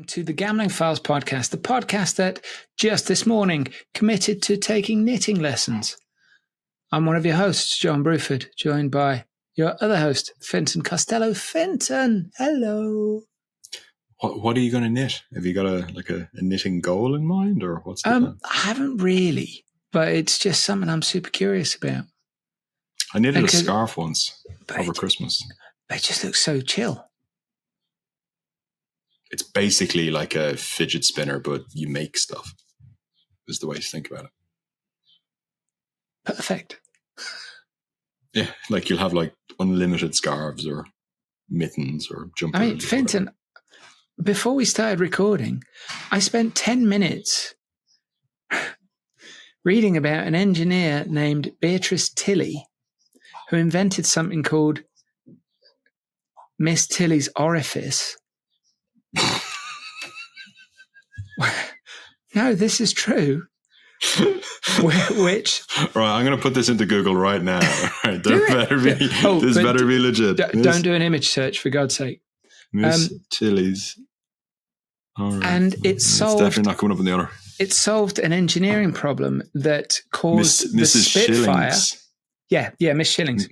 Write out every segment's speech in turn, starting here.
To the Gambling Files podcast, the podcast that just this morning committed to taking knitting lessons. I'm one of your hosts, John Bruford, joined by your other host, Fintan Costello. Fintan, hello. What are you going to knit? Have you got a knitting goal in mind, or what's the plan? I haven't really, but it's just something I'm super curious about. I knitted a scarf once over Christmas. But it just looks so chill. It's basically like a fidget spinner, but you make stuff, is the way to think about it. Perfect. Yeah, like you'll have like unlimited scarves or mittens or jumpers. I mean, Fintan, before we started recording, I spent 10 minutes reading about an engineer named Beatrice Tilley who invented something called Miss Tilley's orifice. No, this is true. Which right, I'm going to put this into Google right now. Right, better be legit. Don't do an image search, for God's sake. Miss Tilley's. Right. And it's definitely not coming up in the order. It solved an engineering problem that caused the Mrs. Spitfire. Shillings. Yeah, Miss Shillings.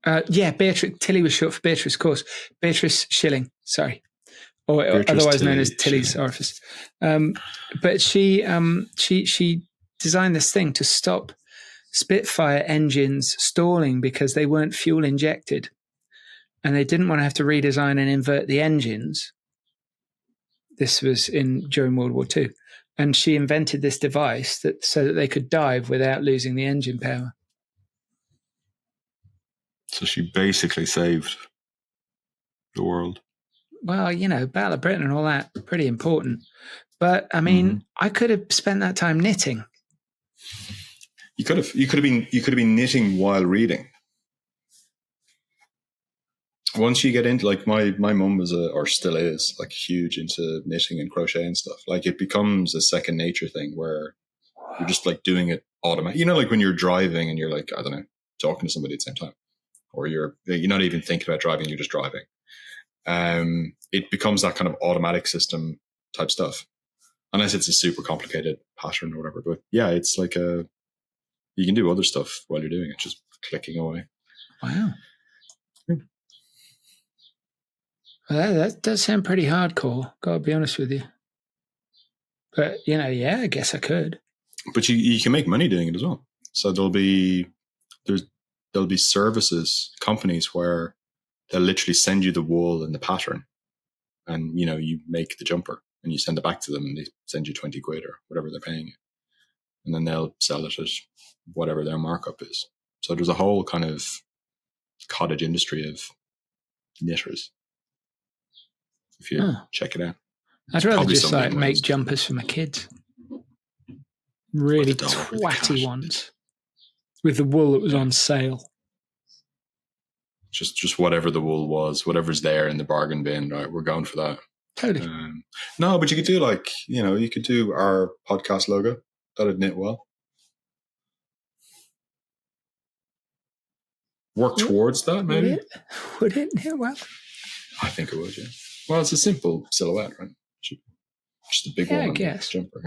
Beatrice Tilley was short for Beatrice, of course. Beatrice Shilling, sorry, or Beatrice otherwise known Tilley as Tilley's Shilling. orifice. But she designed this thing to stop Spitfire engines stalling because they weren't fuel injected, and they didn't want to have to redesign and invert the engines. This was during World War II, and she invented this device so that they could dive without losing the engine power. So she basically saved the world. Well, Battle of Britain and all that, pretty important. But I mean, I could have spent that time knitting. You could have been knitting while reading. Once you get into, like, my mum was or still is, like, huge into knitting and crochet and stuff. Like, it becomes a second nature thing where you're just like doing it automatically. Like when you're driving and you're like, I don't know, talking to somebody at the same time. Or you're not even thinking about driving, you're just driving. It becomes that kind of automatic system type stuff. Unless it's a super complicated pattern or whatever. But yeah, it's like you can do other stuff while you're doing it, just clicking away. Wow. Well, that does sound pretty hardcore, gotta be honest with you. But, I guess I could. But you can make money doing it as well. So there'll be services, companies where they'll literally send you the wool and the pattern, and you make the jumper and you send it back to them and they send you 20 quid or whatever they're paying you, and then they'll sell it at whatever their markup is. So there's a whole kind of cottage industry of knitters, if you check it out. I'd rather just make jumpers for my kids, really twatty ones with the wool that was on sale. Just whatever the wool was, whatever's there in the bargain bin, right? We're going for that. Totally. No, but you could do you could do our podcast logo. That'd knit well. Work towards that, maybe. Would it knit well? I think it would, yeah. Well, it's a simple silhouette, right? Just a big one. I guess. Jumper.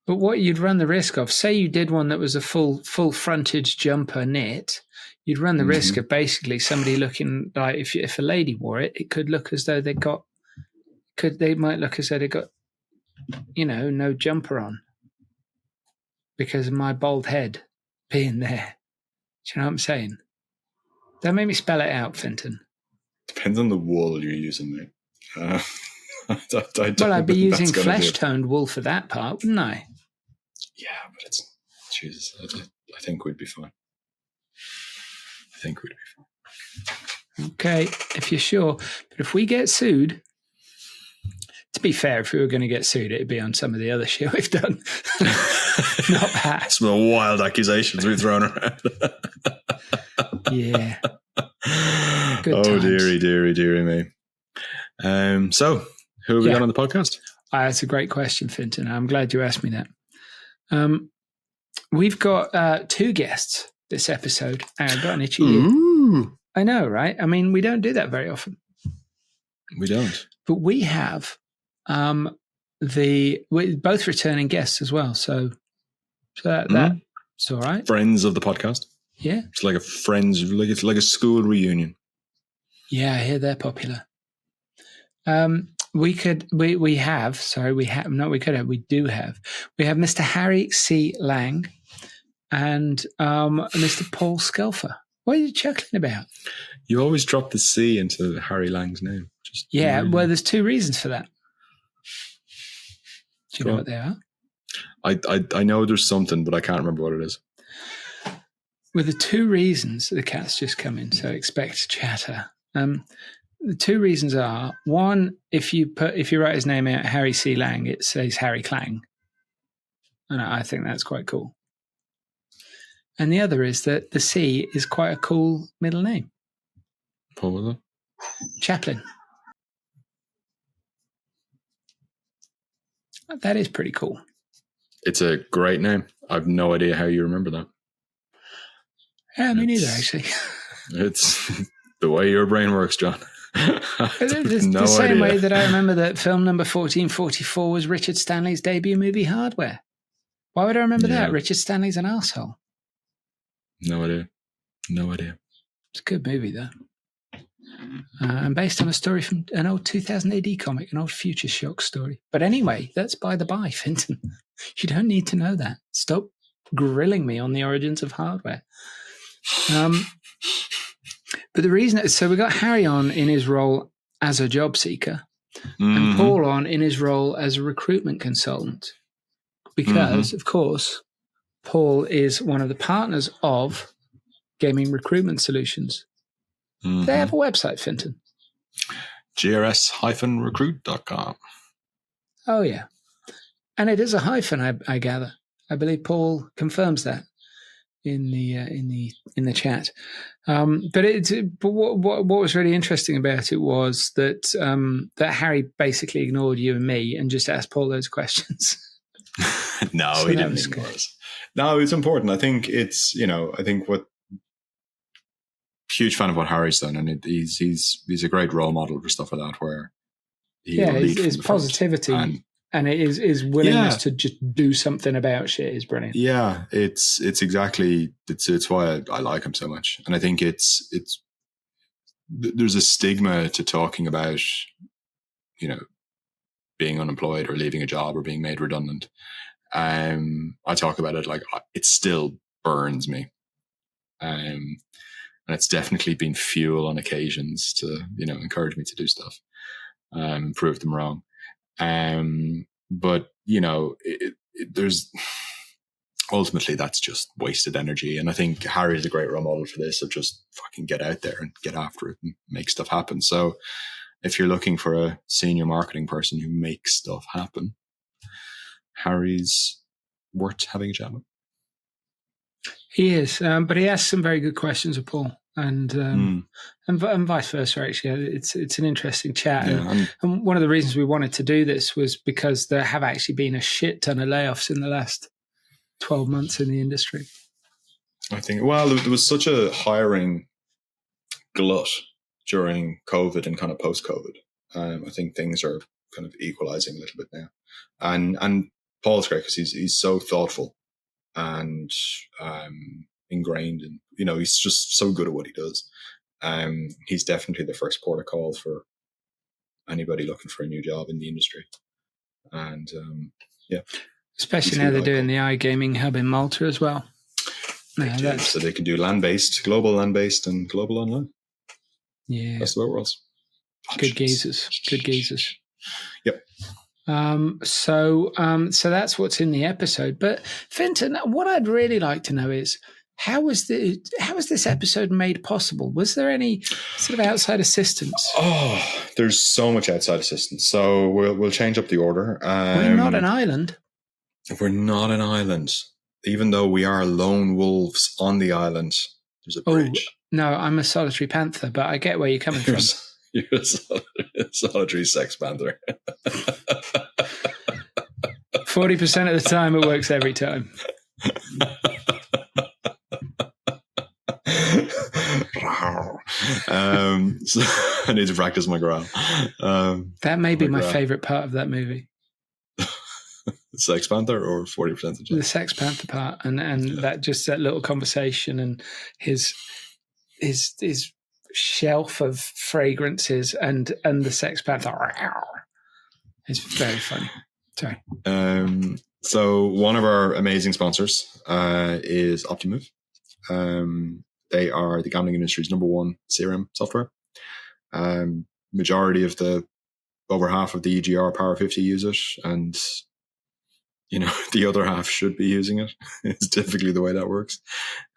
But what you'd run the risk of, say you did one that was a full frontage jumper knit, you'd run the risk of basically somebody looking like, if a lady wore it, it could look as though they might look as though they got, no jumper on because of my bald head being there. Do you know what I'm saying? Don't make me spell it out, Fintan. Depends on the wool you're using, mate. I'd be using flesh-toned wool for that part, wouldn't I? Yeah, but Jesus, I think we'd be fine. Okay, if you're sure. But if we get sued, to be fair, if we were going to get sued, it'd be on some of the other shit we've done. Not that. Some of the wild accusations we've thrown around. Yeah. Good times. Dearie me. So, who have we got on the podcast? That's a great question, Fintan. I'm glad you asked me that. We've got 2 guests this episode. I've got an itchy ear. I know, right? I mean, we don't do that very often. We don't. But we have we're both returning guests as well. So that's all right. Friends of the podcast. Yeah. It's like it's like a school reunion. Yeah, I hear they're popular. We do have Mr. Harry C. Lang and Mr. Paul Sculpher. What are you chuckling about? You always drop the C into Harry Lang's name. Well, there's two reasons for that. Do you know what they are? I know there's something, but I can't remember what it is. Well, the two reasons, the cat's just come in, so expect chatter. The two reasons are, one, if you write his name out, Harry C. Lang, it says Harry Clang. And I think that's quite cool. And the other is that the C is quite a cool middle name. What was it? Chaplin. That is pretty cool. It's a great name. I've no idea how you remember that. Yeah, me neither, actually. It's the way your brain works, John. The same way that I remember that film number 1444 was Richard Stanley's debut movie, Hardware. Why would I remember that? Richard Stanley's an arsehole. No idea. It's a good movie, though. And based on a story from an old 2000 AD comic, an old Future Shock story. But anyway, that's by the by, Finton. You don't need to know that. Stop grilling me on the origins of Hardware. But the reason, so we got Harry on in his role as a job seeker and Paul on in his role as a recruitment consultant. Because, of course, Paul is one of the partners of Gaming Recruitment Solutions. They have a website, Finton. grs-recruit.com. Oh, yeah. And it is a hyphen, I gather. I believe Paul confirms that in the chat. But what was really interesting about it was that that Harry basically ignored you and me and just asked Paul those questions. No, so he didn't ignore us. No, it's important. I think it's, I think what huge fan of what Harry's done, and he's a great role model for stuff like that, where his positivity and his willingness to just do something about shit is brilliant. Yeah, it's why I like him so much, and I think it's there's a stigma to talking about being unemployed or leaving a job or being made redundant. I talk about it like it still burns me. And it's definitely been fuel on occasions to, encourage me to do stuff, and prove them wrong. But, there's ultimately that's just wasted energy. And I think Harry is a great role model for this, of just fucking get out there and get after it and make stuff happen. So if you're looking for a senior marketing person who makes stuff happen, Harry's worth having a chat with. He is, but he asks some very good questions of Paul, and vice versa. Actually, it's an interesting chat, and one of the reasons we wanted to do this was because there have actually been a shit ton of layoffs in the last 12 months in the industry. I think, there was such a hiring glut during COVID and kind of post-COVID. I think things are kind of equalizing a little bit now, and Paul's great because he's so thoughtful and ingrained in, he's just so good at what he does. He's definitely the first port of call for anybody looking for a new job in the industry. And especially now they're doing the iGaming hub in Malta as well. So they can do land-based, global land-based, and global online. Yeah, that's the way it rolls. Good geezers. Yep. So that's what's in the episode. But Finton, what I'd really like to know is how was this episode made possible? Was there any sort of outside assistance? Oh, there's so much outside assistance. So we'll change up the order. We're not an island. We're not an island, even though we are lone wolves on the island. There's a bridge. No, I'm a solitary panther, but I get where you're coming from. You're a solitary sex panther. 40% of the time, it works every time. I need to practice my growl. That may be my growl. favorite part of that movie. Sex Panther or 40% The Sex Panther part, and that little conversation and his shelf of fragrances and the Sex Panther. It's very funny. Sorry. So one of our amazing sponsors is Optimove. They are the gambling industry's #1 CRM software. Majority of over half of the EGR Power 50 use it, and the other half should be using it. It's typically the way that works.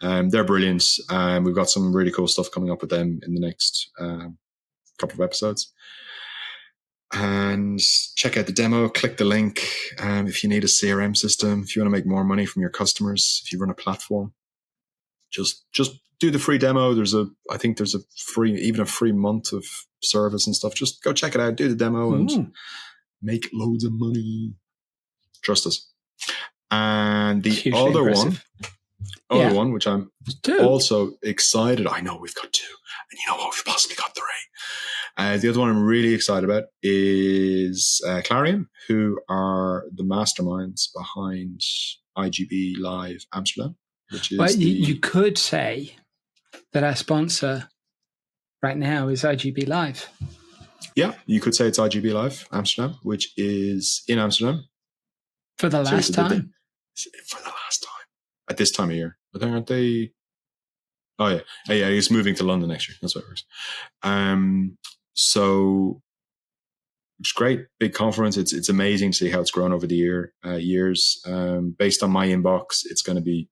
They're brilliant. We've got some really cool stuff coming up with them in the next couple of episodes. And check out the demo, click the link. If you need a CRM system, if you want to make more money from your customers, if you run a platform, just do the free demo. I think there's a free month of service and stuff. Just go check it out, do the demo and make loads of money. Trust us. And the Hugely other impressive. one, which I'm also excited. I know we've got 2, and you know what? We've possibly got 3. The other one I'm really excited about is Clarion, who are the masterminds behind IGB Live Amsterdam, which is you could say that our sponsor right now is IGB Live. Yeah, you could say it's IGB Live Amsterdam, which is in Amsterdam. For the last time. For the last time. At this time of year. I think, aren't they? Oh, yeah. He's moving to London next year. That's what it works. So, it's great. Big conference. It's amazing to see how it's grown over the years. Based on my inbox, it's going to be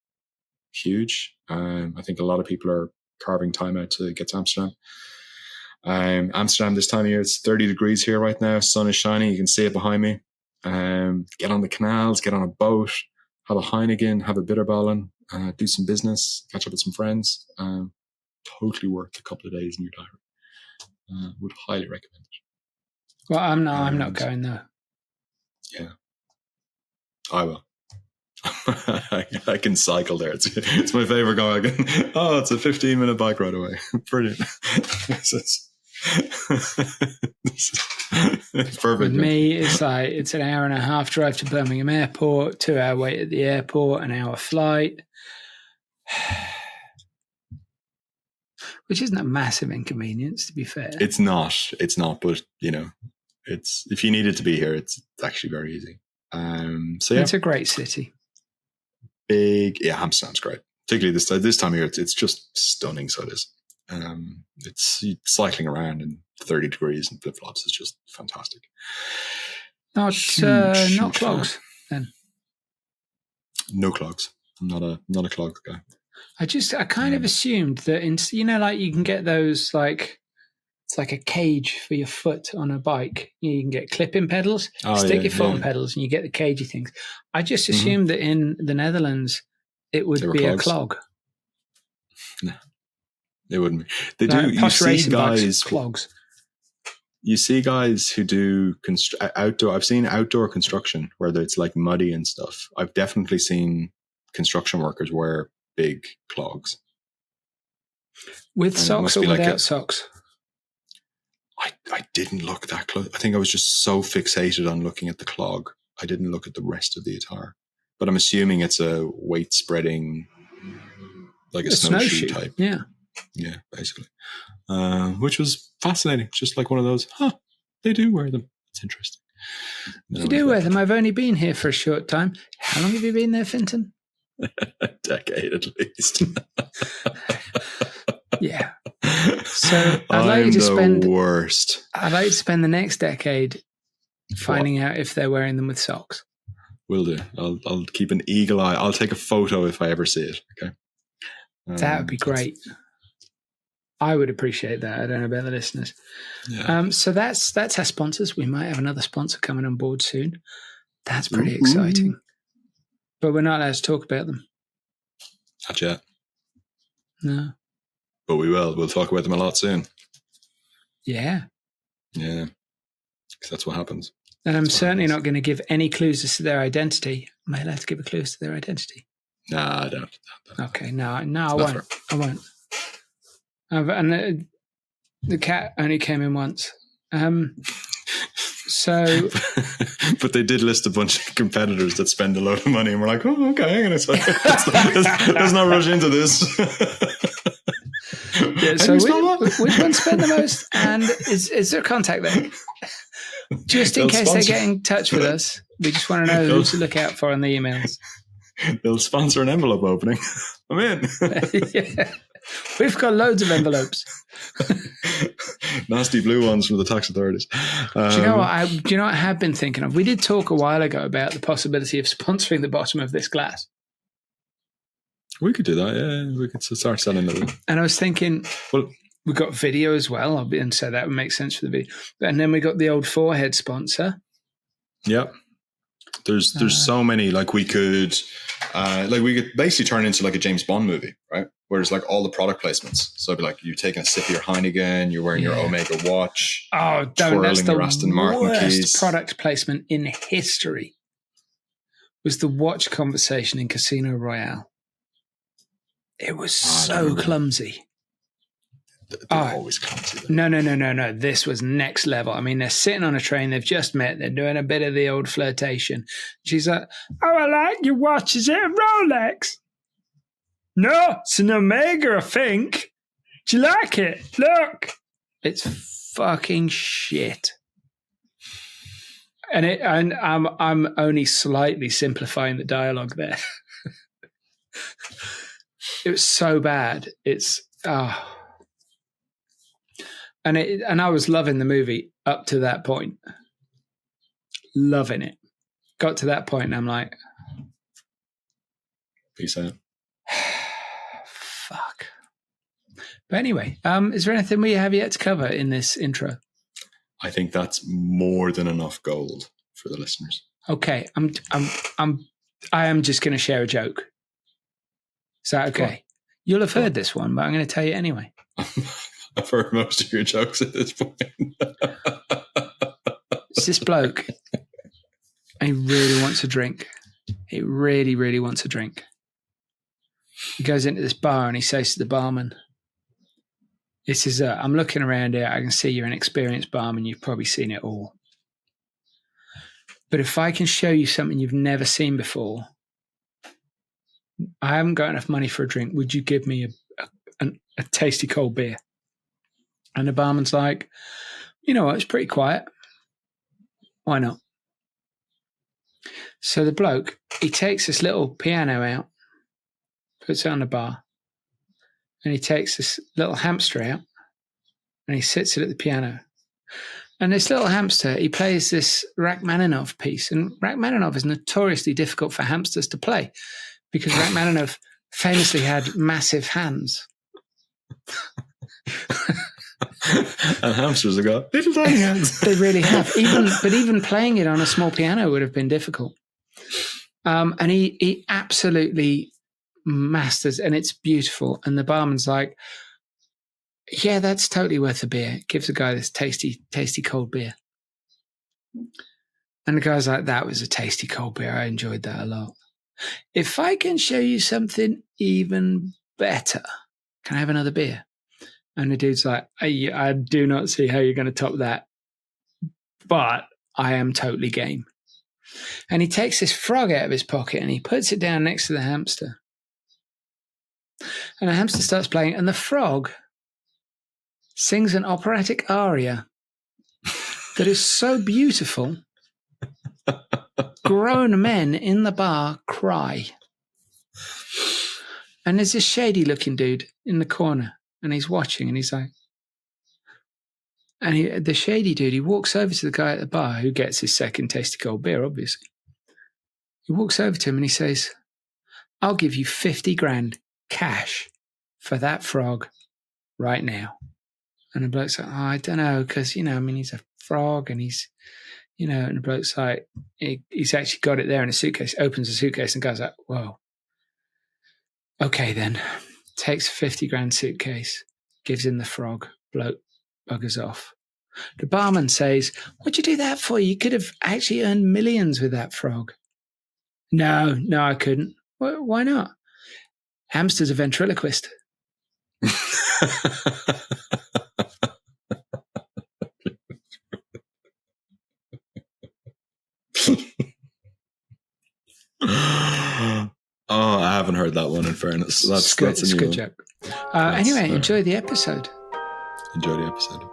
huge. I think a lot of people are carving time out to get to Amsterdam. Amsterdam this time of year, it's 30 degrees here right now. Sun is shining. You can see it behind me. Get on the canals, get on a boat, have a Heineken, have a bitterballen, do some business, catch up with some friends. Totally worth a couple of days in your diary. Would highly recommend it. Well, I'm not going though. Yeah, I will. I can cycle there. It's my favorite going. It's a 15-minute bike ride away. Brilliant. It's perfect. With me, it's an hour and a half drive to Birmingham Airport, 2-hour wait at the airport, an hour flight, which isn't a massive inconvenience, to be fair. It's not, but it's if you needed to be here, it's actually very easy. It's a great city. Amsterdam's great, particularly this time of year. It's just stunning. So it is. It's cycling around in 30 degrees and flip flops is just fantastic. Not clogs then. No clogs. I'm not a clog guy. I kind of assumed that you can get those it's like a cage for your foot on a bike. You can get clip-in pedals, stick your foot on pedals, and you get the cagey things. I just assumed that in the Netherlands it would be a clog. No, it wouldn't be. They do. You see guys clogs. You see guys who do outdoor. I've seen outdoor construction where it's like muddy and stuff. I've definitely seen construction workers wear big clogs. With socks or without socks? I didn't look that close. I think I was just so fixated on looking at the clog. I didn't look at the rest of the attire. But I'm assuming it's a weight spreading, like a snowshoe type. Yeah. Yeah, basically. Which was fascinating. Just like one of those, they do wear them. It's interesting. They do wear them. I've only been here for a short time. How long have you been there, Finton? A decade at least. Yeah. So I'd like to spend the next decade finding out if they're wearing them with socks. Will do. I'll keep an eagle eye. I'll take a photo if I ever see it. Okay. That would be great. I would appreciate that. I don't know about the listeners. Yeah. So that's our sponsors. We might have another sponsor coming on board soon. That's pretty exciting. But we're not allowed to talk about them. Not yet. No. But we will. We'll talk about them a lot soon. Yeah. Yeah. Because that's what happens. And I'm certainly not going to give any clues as to their identity. Am I allowed to give a clue as to their identity? Nah, I don't. Okay, no, I won't. I won't. And The cat only came in once. So, but they did list a bunch of competitors that spend a lot of money, and we're like, oh, okay, hang on a second. Let's not rush into this. Yeah, so which ones spend the most? And is there contact there? Just in case they get in touch with us, we just want to know who to look out for on the emails. They'll sponsor an envelope opening. I'm in. Yeah. We've got loads of envelopes. Nasty blue ones from the tax authorities. Do you know what I have been thinking of? We did talk a while ago about the possibility of sponsoring the bottom of this glass. We could do that, yeah. We could start selling it. And I was thinking, well, we got video as well, and so that would make sense for the video. And then we got the old forehead sponsor. Yeah. There's so many, like we could basically turn it into like a James Bond movie, right? Where there's like all the product placements. So it'd be like you're taking a sip of your Heineken, you're wearing your Omega watch. Oh, don't, that's the your Aston Martin worst keys. Product placement in history was the watch conversation in Casino Royale. It was so clumsy. They're always clumsy. No. This was next level. I mean, they're sitting on a train. They've just met. They're doing a bit of the old flirtation. She's like, oh, I like your watch. Is it a Rolex? No, it's an Omega, I think. Do you like it? Look. It's fucking shit. And I'm only slightly simplifying the dialogue there. It was so bad. It's and I was loving the movie up to that point. Loving it. Got to that point and I'm like, peace out. Fuck. But anyway, is there anything we have yet to cover in this intro? I think that's more than enough gold for the listeners. Okay, I am just going to share a joke. Is that okay? You'll have heard this one, but I'm going to tell you anyway. I've heard most of your jokes at this point. It's this bloke. He really wants a drink. He really, really wants a drink. He goes into this bar and he says to the barman, "This is I'm looking around here. I can see you're an experienced barman. You've probably seen it all. But if I can show you something you've never seen before, I haven't got enough money for a drink. Would you give me a tasty cold beer?" And the barman's like, "You know what? It's pretty quiet. Why not?" So the bloke, he takes this little piano out, puts it on the bar, and he takes this little hamster out, and he sits it at the piano. And this little hamster, he plays this Rachmaninoff piece. And Rachmaninoff is notoriously difficult for hamsters to play because Rachmaninoff famously had massive hands. And hamsters have got little tiny hands. They really have. Even playing it on a small piano would have been difficult. And he absolutely masters, and it's beautiful. And the barman's like, "Yeah, that's totally worth a beer." Gives the guy this tasty, tasty cold beer. And the guy's like, "That was a tasty cold beer. I enjoyed that a lot. If I can show you something even better, can I have another beer?" And the dude's like, I do not see how you're going to top that, but I am totally game. And he takes this frog out of his pocket and he puts it down next to the hamster. And the hamster starts playing, and the frog sings an operatic aria that is so beautiful, grown men in the bar cry. And there's this shady-looking dude in the corner. And he's watching, and he's like, the shady dude, he walks over to the guy at the bar who gets his second tasty cold beer, obviously. He walks over to him and he says, "I'll give you 50 grand cash for that frog right now." And the bloke's like, "Oh, I don't know, because, he's a frog and he's, and the bloke's like, he's actually got it there in a suitcase, opens the suitcase and goes like, "Whoa. Okay then." Takes a 50 grand suitcase, gives him the frog, bloke buggers off. The barman says, "What'd you do that for? You could have actually earned millions with that frog." No, I couldn't. Why not? Hamster's a ventriloquist. haven't heard that one, in fairness. That's good, a new good one. joke. Anyway, enjoy the episode. Enjoy the episode.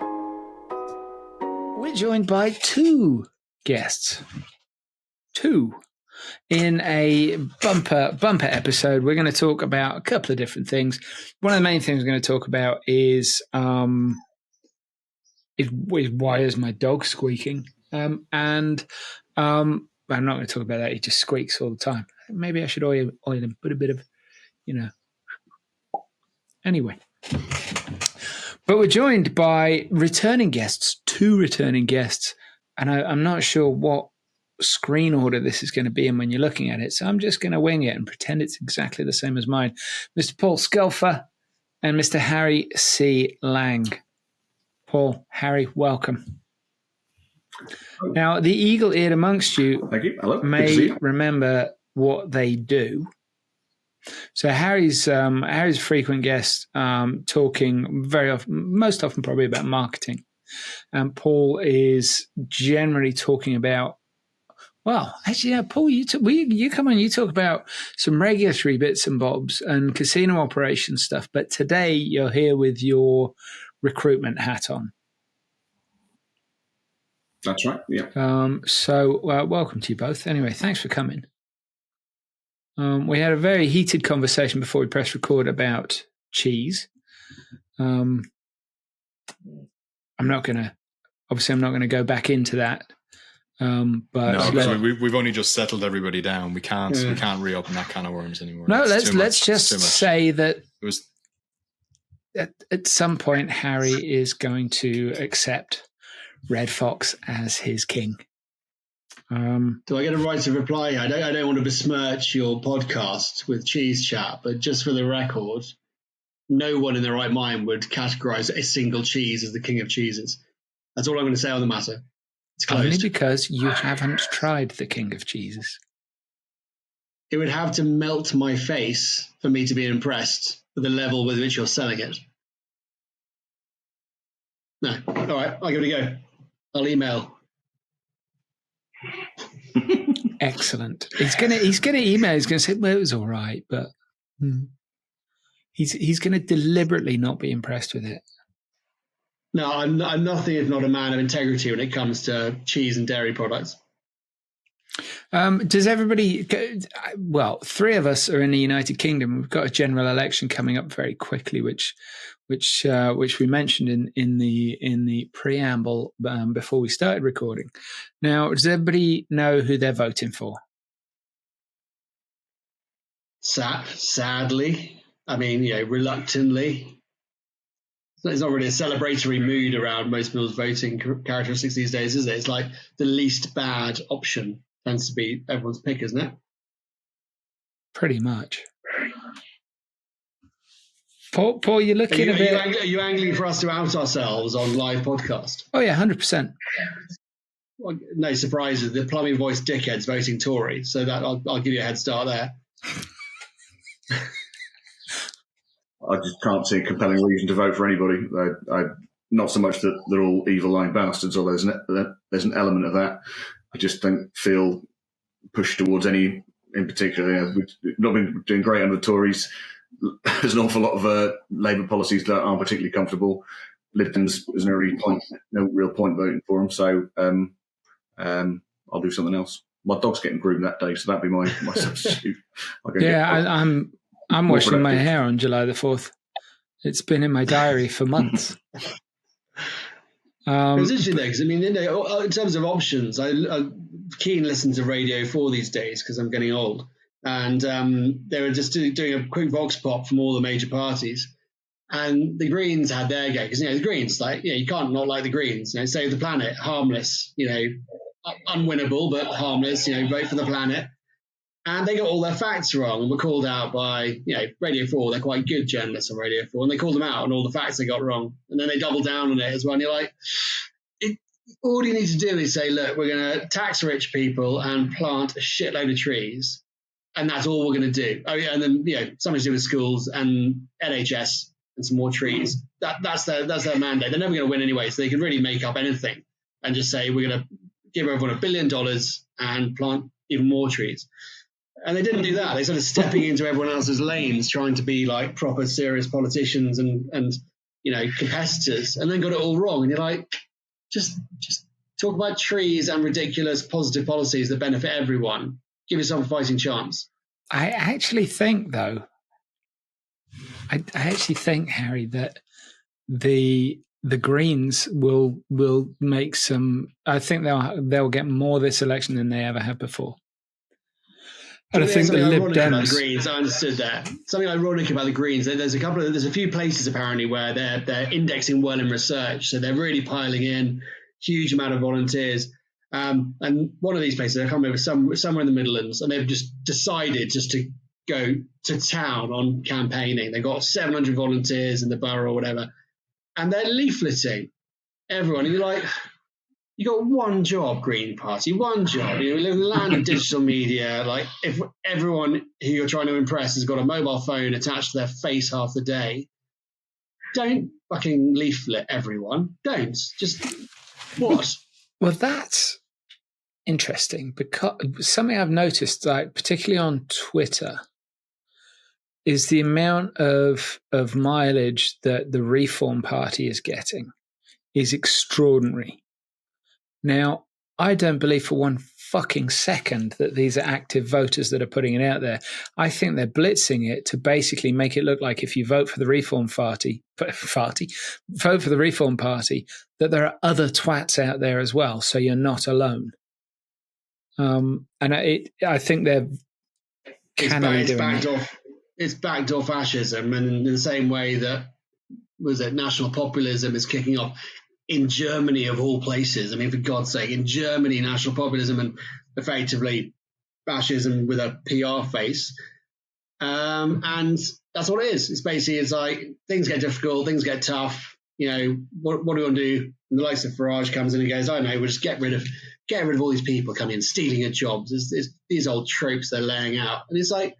We're joined by two guests. Two. In a bumper episode, we're going to talk about a couple of different things. One of the main things we're going to talk about is why is my dog squeaking? And I'm not going to talk about that. He just squeaks all the time. Maybe I should oil him, put a bit of, Anyway. But we're joined by returning guests, two returning guests. And I'm not sure what screen order this is going to be in when you're looking at it. So I'm just going to wing it and pretend it's exactly the same as mine. Mr. Paul Sculpher and Mr. Harry C. Lang. Paul, Harry, welcome. Now, the eagle-eared amongst you, Thank you. Hello. may remember what they do. So Harry's a frequent guest, talking very often, most often probably about marketing. And Paul is generally talking about, well, actually, yeah, Paul, you come on, you talk about some regulatory bits and bobs and casino operation stuff. But today you're here with your recruitment hat on. That's right. Yeah. So welcome to you both. Anyway, thanks for coming. We had a very heated conversation before we pressed record about cheese. I'm not going to go back into that. But no, we've only just settled everybody down. We can't reopen that can of worms anymore. No, let's just say that it was at some point Harry is going to accept Red Fox as his king. Do I get a right to reply? I don't want to besmirch your podcast with cheese chat, but just for the record, no one in their right mind would categorize a single cheese as the king of cheeses. That's all I'm going to say on the matter. It's closed. Only because you haven't tried the king of cheeses. It would have to melt my face for me to be impressed with the level with which you're selling it. No. All right, I'll give it a go. I'll email. Excellent. He's gonna email. He's gonna say, "Well, it was all right," but he's gonna deliberately not be impressed with it. No, I'm nothing if not a man of integrity when it comes to cheese and dairy products. Does everybody? Well, three of us are in the United Kingdom. We've got a general election coming up very quickly, which we mentioned in the preamble before we started recording. Now, does everybody know who they're voting for? Sadly, I mean, reluctantly. There's not really a celebratory mood around most people's voting characteristics these days, is it? It's like the least bad option tends to be everyone's pick, isn't it? Pretty much. Paul, you're looking a bit... Are you angling for us to out ourselves on live podcast? Oh, yeah, 100%. Well, no surprises. The plumbing voice dickhead's voting Tory, so that I'll give you a head start there. I just can't see a compelling reason to vote for anybody. I not so much that they're all evil lying bastards, although there's an element of that. I just don't feel pushed towards any in particular. We've not been doing great under the Tories. There's an awful lot of Labour policies that aren't particularly comfortable. Libden's there's no real point voting for them. So I'll do something else. My dog's getting groomed that day, so that'd be my substitute. I'm washing my hair on July the 4th. It's been in my diary for months. It's interesting though, because I mean, in terms of options, I'm keen to listen to Radio 4 these days because I'm getting old. And they were just doing a quick vox pop from all the major parties. And the Greens had their go, because, the Greens, you can't not like the Greens. Save the planet, harmless, unwinnable, but harmless, vote for the planet. And they got all their facts wrong and were called out by, Radio 4. They're quite good journalists on Radio 4. And they called them out on all the facts they got wrong. And then they doubled down on it as well. And you're like, all you need to do is say, look, we're going to tax rich people and plant a shitload of trees. And that's all we're going to do. Oh, yeah, and then, something to do with schools and NHS and some more trees. That's their mandate. They're never going to win anyway, so they can really make up anything and just say, we're going to give everyone $1 billion and plant even more trees. And they didn't do that. They started stepping into everyone else's lanes, trying to be like proper, serious politicians and competitors, and then got it all wrong. And you're like, just talk about trees and ridiculous positive policies that benefit everyone. Give yourself a fighting chance. I actually think, though, Harry, that the Greens will make some. I think they'll get more this election than they ever have before. And I think the Lib Dems. About the Greens, I understood that. Something ironic about the Greens. There's a few places apparently where they're indexing well in research, so they're really piling in huge amount of volunteers. And one of these places, I can't remember, somewhere in the Midlands, and they've just decided just to go to town on campaigning. They've got 700 volunteers in the borough or whatever, and they're leafleting everyone. And you're like, you got one job, Green Party, one job. We live in the land of digital media. Like, if everyone who you're trying to impress has got a mobile phone attached to their face half the day, don't fucking leaflet everyone. Don't. Just what? Well, that's interesting, because something I've noticed, like particularly on Twitter, is the amount of mileage that the Reform Party is getting is extraordinary. Now, I don't believe for one fucking second that these are active voters that are putting it out there. I think they're blitzing it to basically make it look like if you vote for the Reform Party, that there are other twats out there as well, so you're not alone. And I think they're it's backed off fascism, and in the same way that national populism is kicking off in Germany of all places. I mean, for God's sake, in Germany, national populism and effectively fascism with a PR face. And that's what it is. It's like things get difficult, things get tough. What do we want to do? And the likes of Farage comes in and goes, I know, we'll just get rid of all these people coming in, stealing your jobs. It's these old tropes they're laying out. And it's like,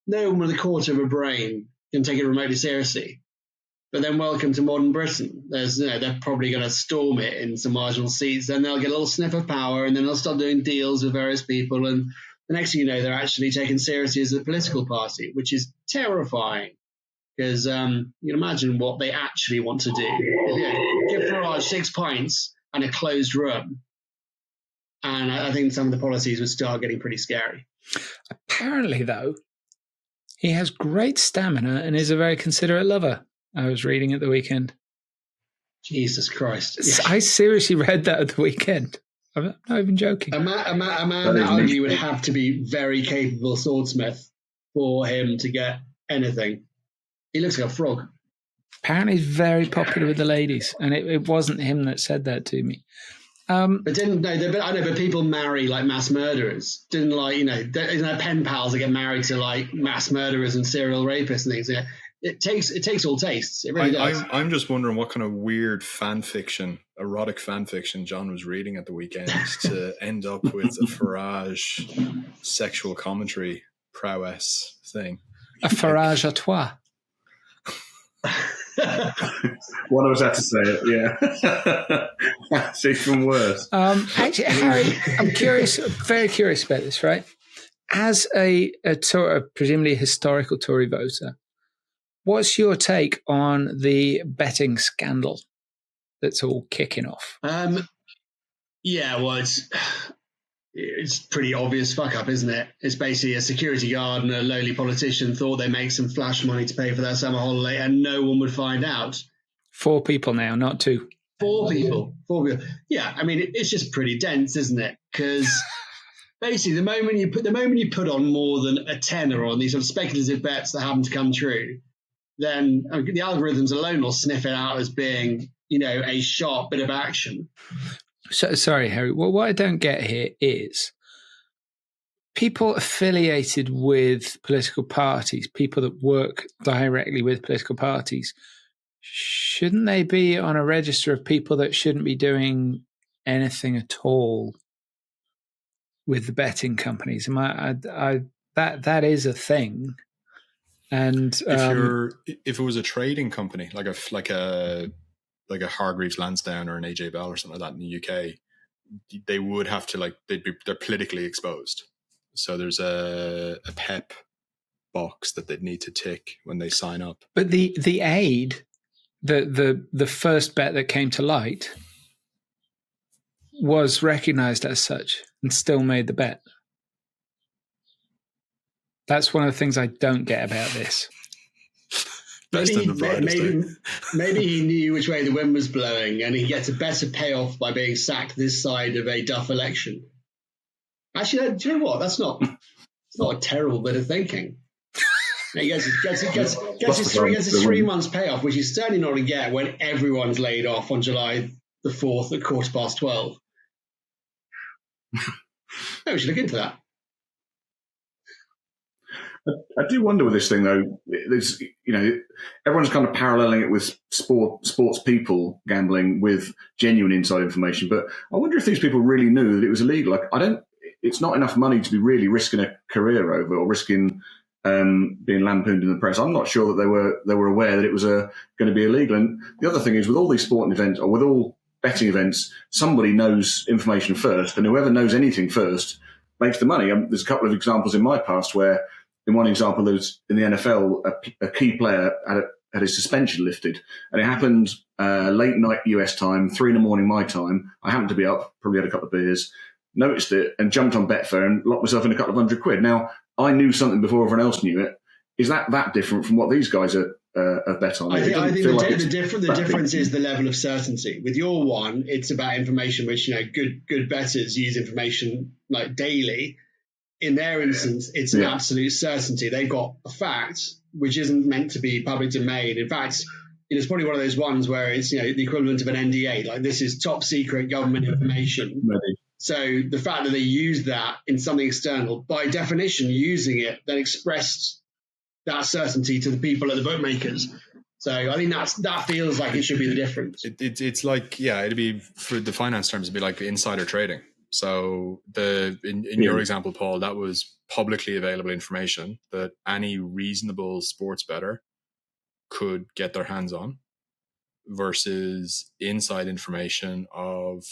no one with a quarter of a brain can take it remotely seriously. But then welcome to modern Britain. They're probably going to storm it in some marginal seats. Then they'll get a little sniff of power, and then they'll start doing deals with various people. And the next thing you know, they're actually taken seriously as a political party, which is terrifying. Because you can imagine what they actually want to do. Give Farage 6 pints and a closed room. And I think some of the policies would start getting pretty scary. Apparently, though, he has great stamina and is a very considerate lover. I was reading at the weekend. Jesus Christ. I seriously read that at the weekend. I'm not even joking. A man that argue would have to be very capable swordsmith for him to get anything. He looks like a frog. Apparently he's very popular with the ladies, and it wasn't him that said that to me. But people marry like mass murderers. Isn't there pen pals that get married to like mass murderers and serial rapists and things? Yeah. It takes all tastes. It really does. I'm just wondering what kind of weird erotic fan fiction John was reading at the weekend to end up with a Farage sexual commentary prowess thing. A Farage à toi. One of us had to say it, yeah. It's even worse. Actually, Harry, I'm curious, very curious about this, right? As a presumably historical Tory voter, what's your take on the betting scandal that's all kicking off? Well, it's pretty obvious fuck up, isn't it? It's basically a security guard and a lowly politician thought they'd make some flash money to pay for their summer holiday, and no one would find out. 4 people now, not 2. 4 people. Yeah, I mean, it's just pretty dense, isn't it? Because basically, the moment you put on more than a tenner on these sort of speculative bets that happen to come true, then the algorithms alone will sniff it out as being, a sharp bit of action. So, sorry, Harry. Well, what I don't get here is people affiliated with political parties, people that work directly with political parties, shouldn't they be on a register of people that shouldn't be doing anything at all with the betting companies? That is a thing. And if it was a trading company like a Hargreaves Lansdowne or an AJ Bell or something like that in the UK, they would have to they're politically exposed. So there's a PEP box that they'd need to tick when they sign up. But the aid, the first bet that came to light, was recognised as such and still made the bet. That's one of the things I don't get about this. Maybe he knew which way the wind was blowing, and he gets a better payoff by being sacked this side of a Duff election. Actually, do you know what? It's not a terrible bit of thinking. He gets his 3 months payoff, which he's certainly not going to get when everyone's laid off on July the 4th at 12:15. We should look into that. I do wonder with this thing, though. There's, everyone's kind of paralleling it with sports people gambling with genuine inside information. But I wonder if these people really knew that it was illegal. It's not enough money to be really risking a career over, or risking being lampooned in the press. I'm not sure that they were aware that it was going to be illegal. And the other thing is, with all these sporting events, or with all betting events, somebody knows information first, and whoever knows anything first makes the money. There's a couple of examples in my past where, in one example, there was in the NFL, a key player had his suspension lifted, and it happened late night US time, 3 a.m. my time. I happened to be up, probably had a couple of beers, noticed it, and jumped on Betfair and locked myself in a couple of £100. Now, I knew something before everyone else knew it. Is that different from what these guys are bet on? I think the difference is the level of certainty. With your one, it's about information which, good bettors use information like daily. In their instance, it's an absolute certainty. They've got a fact which isn't meant to be public domain. In fact, it's probably one of those ones where it's the equivalent of an NDA. Like, this is top secret government information. Maybe. So the fact that they use that in something external, by definition, using it then expressed that certainty to the people at the bookmakers. So I think that feels like it should be the difference. It's like, it'd be, for the finance terms, it'd be like insider trading. So in your example, Paul, that was publicly available information that any reasonable sports bettor could get their hands on, versus inside information of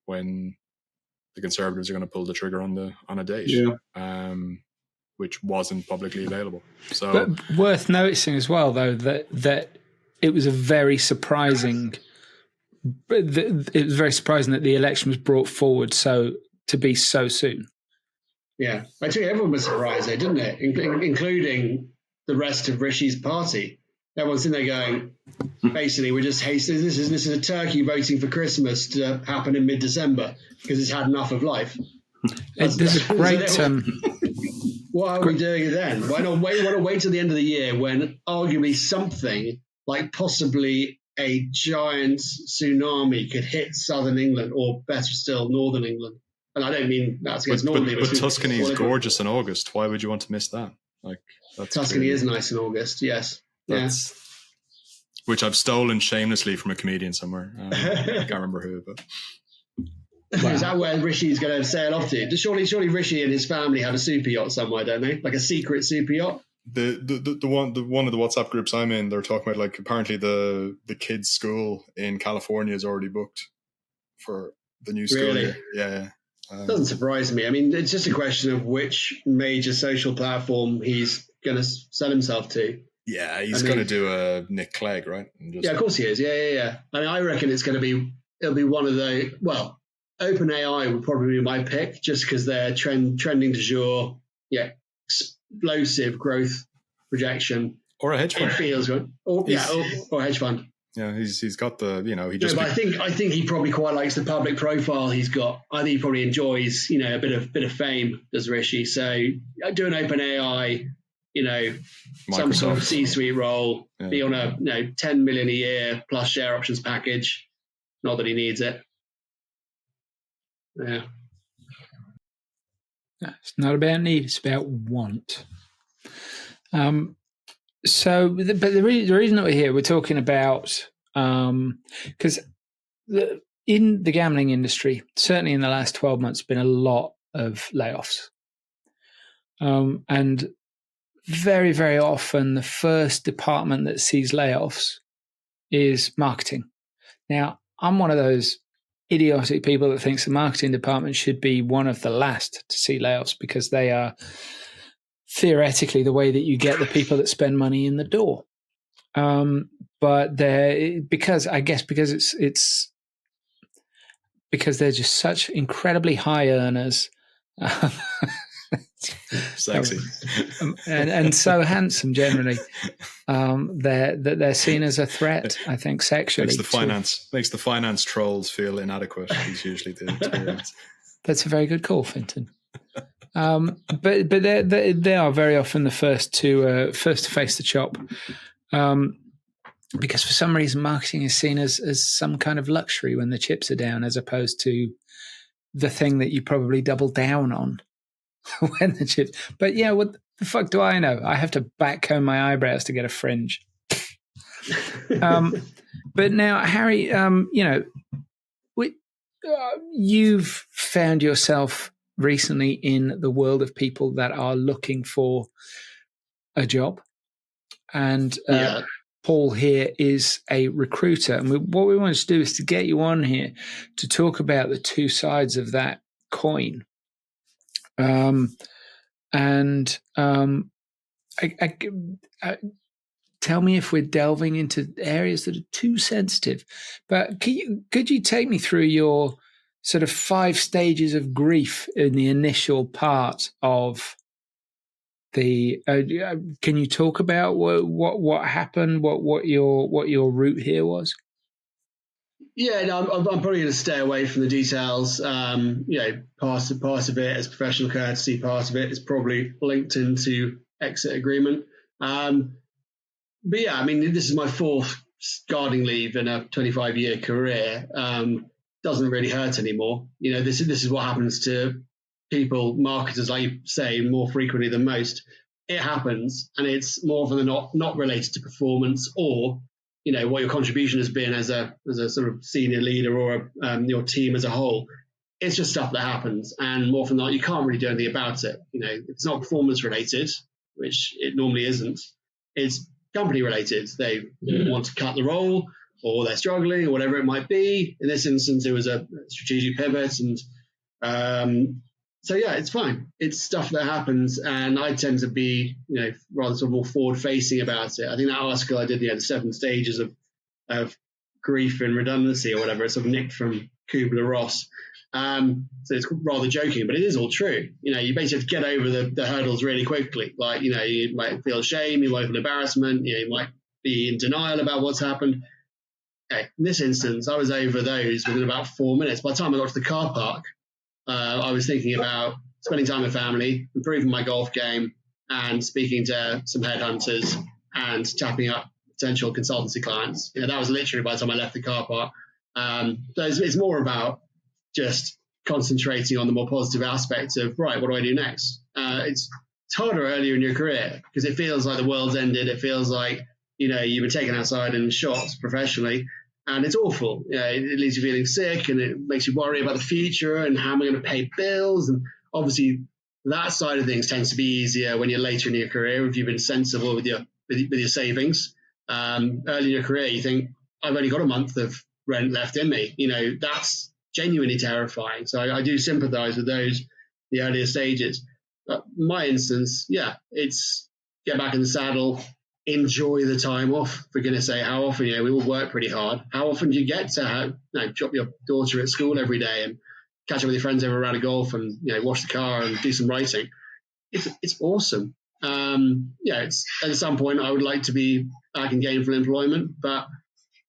when the Conservatives are going to pull the trigger on a date, which wasn't publicly available. So, but worth noticing as well, though, that it was very surprising. It was very surprising that the election was brought forward to be so soon. Yeah, I think everyone was surprised, didn't it? Including the rest of Rishi's party. Everyone's in there going, basically, we're just hasting. This is a turkey voting for Christmas to happen in mid-December because it's had enough of life. There's a great. What are we doing then? Why not wait till the end of the year when arguably something like possibly a giant tsunami could hit southern England, or better still, northern England? And I don't mean that's against northern England. But Tuscany is gorgeous in August. Why would you want to miss that? Tuscany is nice in August. Yes. Which I've stolen shamelessly from a comedian somewhere. I can't remember who, but. Wow. Is that where Rishi's going to sail off to? Surely Rishi and his family have a super yacht somewhere, don't they? Like a secret super yacht? The one of the WhatsApp groups I'm in, they're talking about, like, apparently the kids' school in California is already booked for the new school year. Yeah. Doesn't surprise me. I mean, it's just a question of which major social platform he's going to sell himself to. Yeah, he's going to do a Nick Clegg, right? Yeah, of course he is. Yeah. I mean, I reckon it'll be one of the, OpenAI would probably be my pick, just because they're trending du jour, explosive growth projection. Or a hedge fund. It feels good. Or a hedge fund. Yeah, he's got the, But I think he probably quite likes the public profile he's got. I think he probably enjoys, a bit of fame, does Rishi. So do an OpenAI, some sort of C-suite role, be on a 10 million a year plus share options package. Not that he needs it. Yeah. It's not about need; it's about want. But the reason that we're here, we're talking about because in the gambling industry, certainly in the last 12 months, been a lot of layoffs, and very, very often the first department that sees layoffs is marketing. Now, I'm one of those idiotic people that thinks the marketing department should be one of the last to see layoffs because they are theoretically the way that you get the people that spend money in the door. But because it's because they're just such incredibly high earners. Sexy. and so handsome generally. They're seen as a threat, I think, sexually. Makes the finance trolls feel inadequate is usually the experience. That's a very good call, Finton. But they are very often the first to face the chop. Because for some reason marketing is seen as some kind of luxury when the chips are down, as opposed to the thing that you probably double down on when the chips. But yeah, what the fuck do I know? I have to backcomb my eyebrows to get a fringe. But now, Harry, you've found yourself recently in the world of people that are looking for a job, and Paul here is a recruiter, and what we want to do is to get you on here to talk about the two sides of that coin. Tell me if we're delving into areas that are too sensitive. But could you take me through your sort of 5 stages of grief in the initial part of the? Can you talk about what happened? What your route here was? Yeah, no, I'm probably going to stay away from the details. Part of it is professional courtesy. Part of it is probably linked into exit agreement. But yeah, I mean, this is my 4th gardening leave in a 25-year career. Doesn't really hurt anymore. This is what happens to people, marketers, like you say, more frequently than most. It happens, and it's more often than not related to performance or what your contribution has been as a sort of senior leader or your team as a whole. It's just stuff that happens, and more often than not, you can't really do anything about it. It's not performance related, which it normally isn't. It's company related. They want to cut the role, or they're struggling, or whatever it might be. In this instance, it was a strategic pivot, and so yeah, it's fine. It's stuff that happens, and I tend to be, rather sort of more forward-facing about it. I think that article I did, the 7 stages of grief and redundancy, or whatever, it's sort of nicked from Kubler-Ross. So it's rather joking, but it is all true. You basically have to get over the hurdles really quickly. Like, you might feel shame, you might feel embarrassment, you might be in denial about what's happened. Okay, in this instance, I was over those within about 4 minutes. By the time I got to the car park, I was thinking about spending time with family, improving my golf game, and speaking to some headhunters and tapping up potential consultancy clients. That was literally by the time I left the car park. So it's more about just concentrating on the more positive aspects of, right, what do I do next? It's harder earlier in your career because it feels like the world's ended. It feels like, you've been taken outside and shot professionally. And it's awful. It leaves you feeling sick, and it makes you worry about the future and how am I going to pay bills. And obviously, that side of things tends to be easier when you're later in your career if you've been sensible with your savings. Early in your career, you think, I've only got a month of rent left in me. That's genuinely terrifying. So I do sympathise with those, the earlier stages. But my instance, it's get back in the saddle. Enjoy the time off. For goodness sake, how often, we all work pretty hard. How often do you get to drop your daughter at school every day and catch up with your friends over a round of golf and, wash the car and do some writing? It's awesome. It's at some point I would like to be back in gainful employment, but,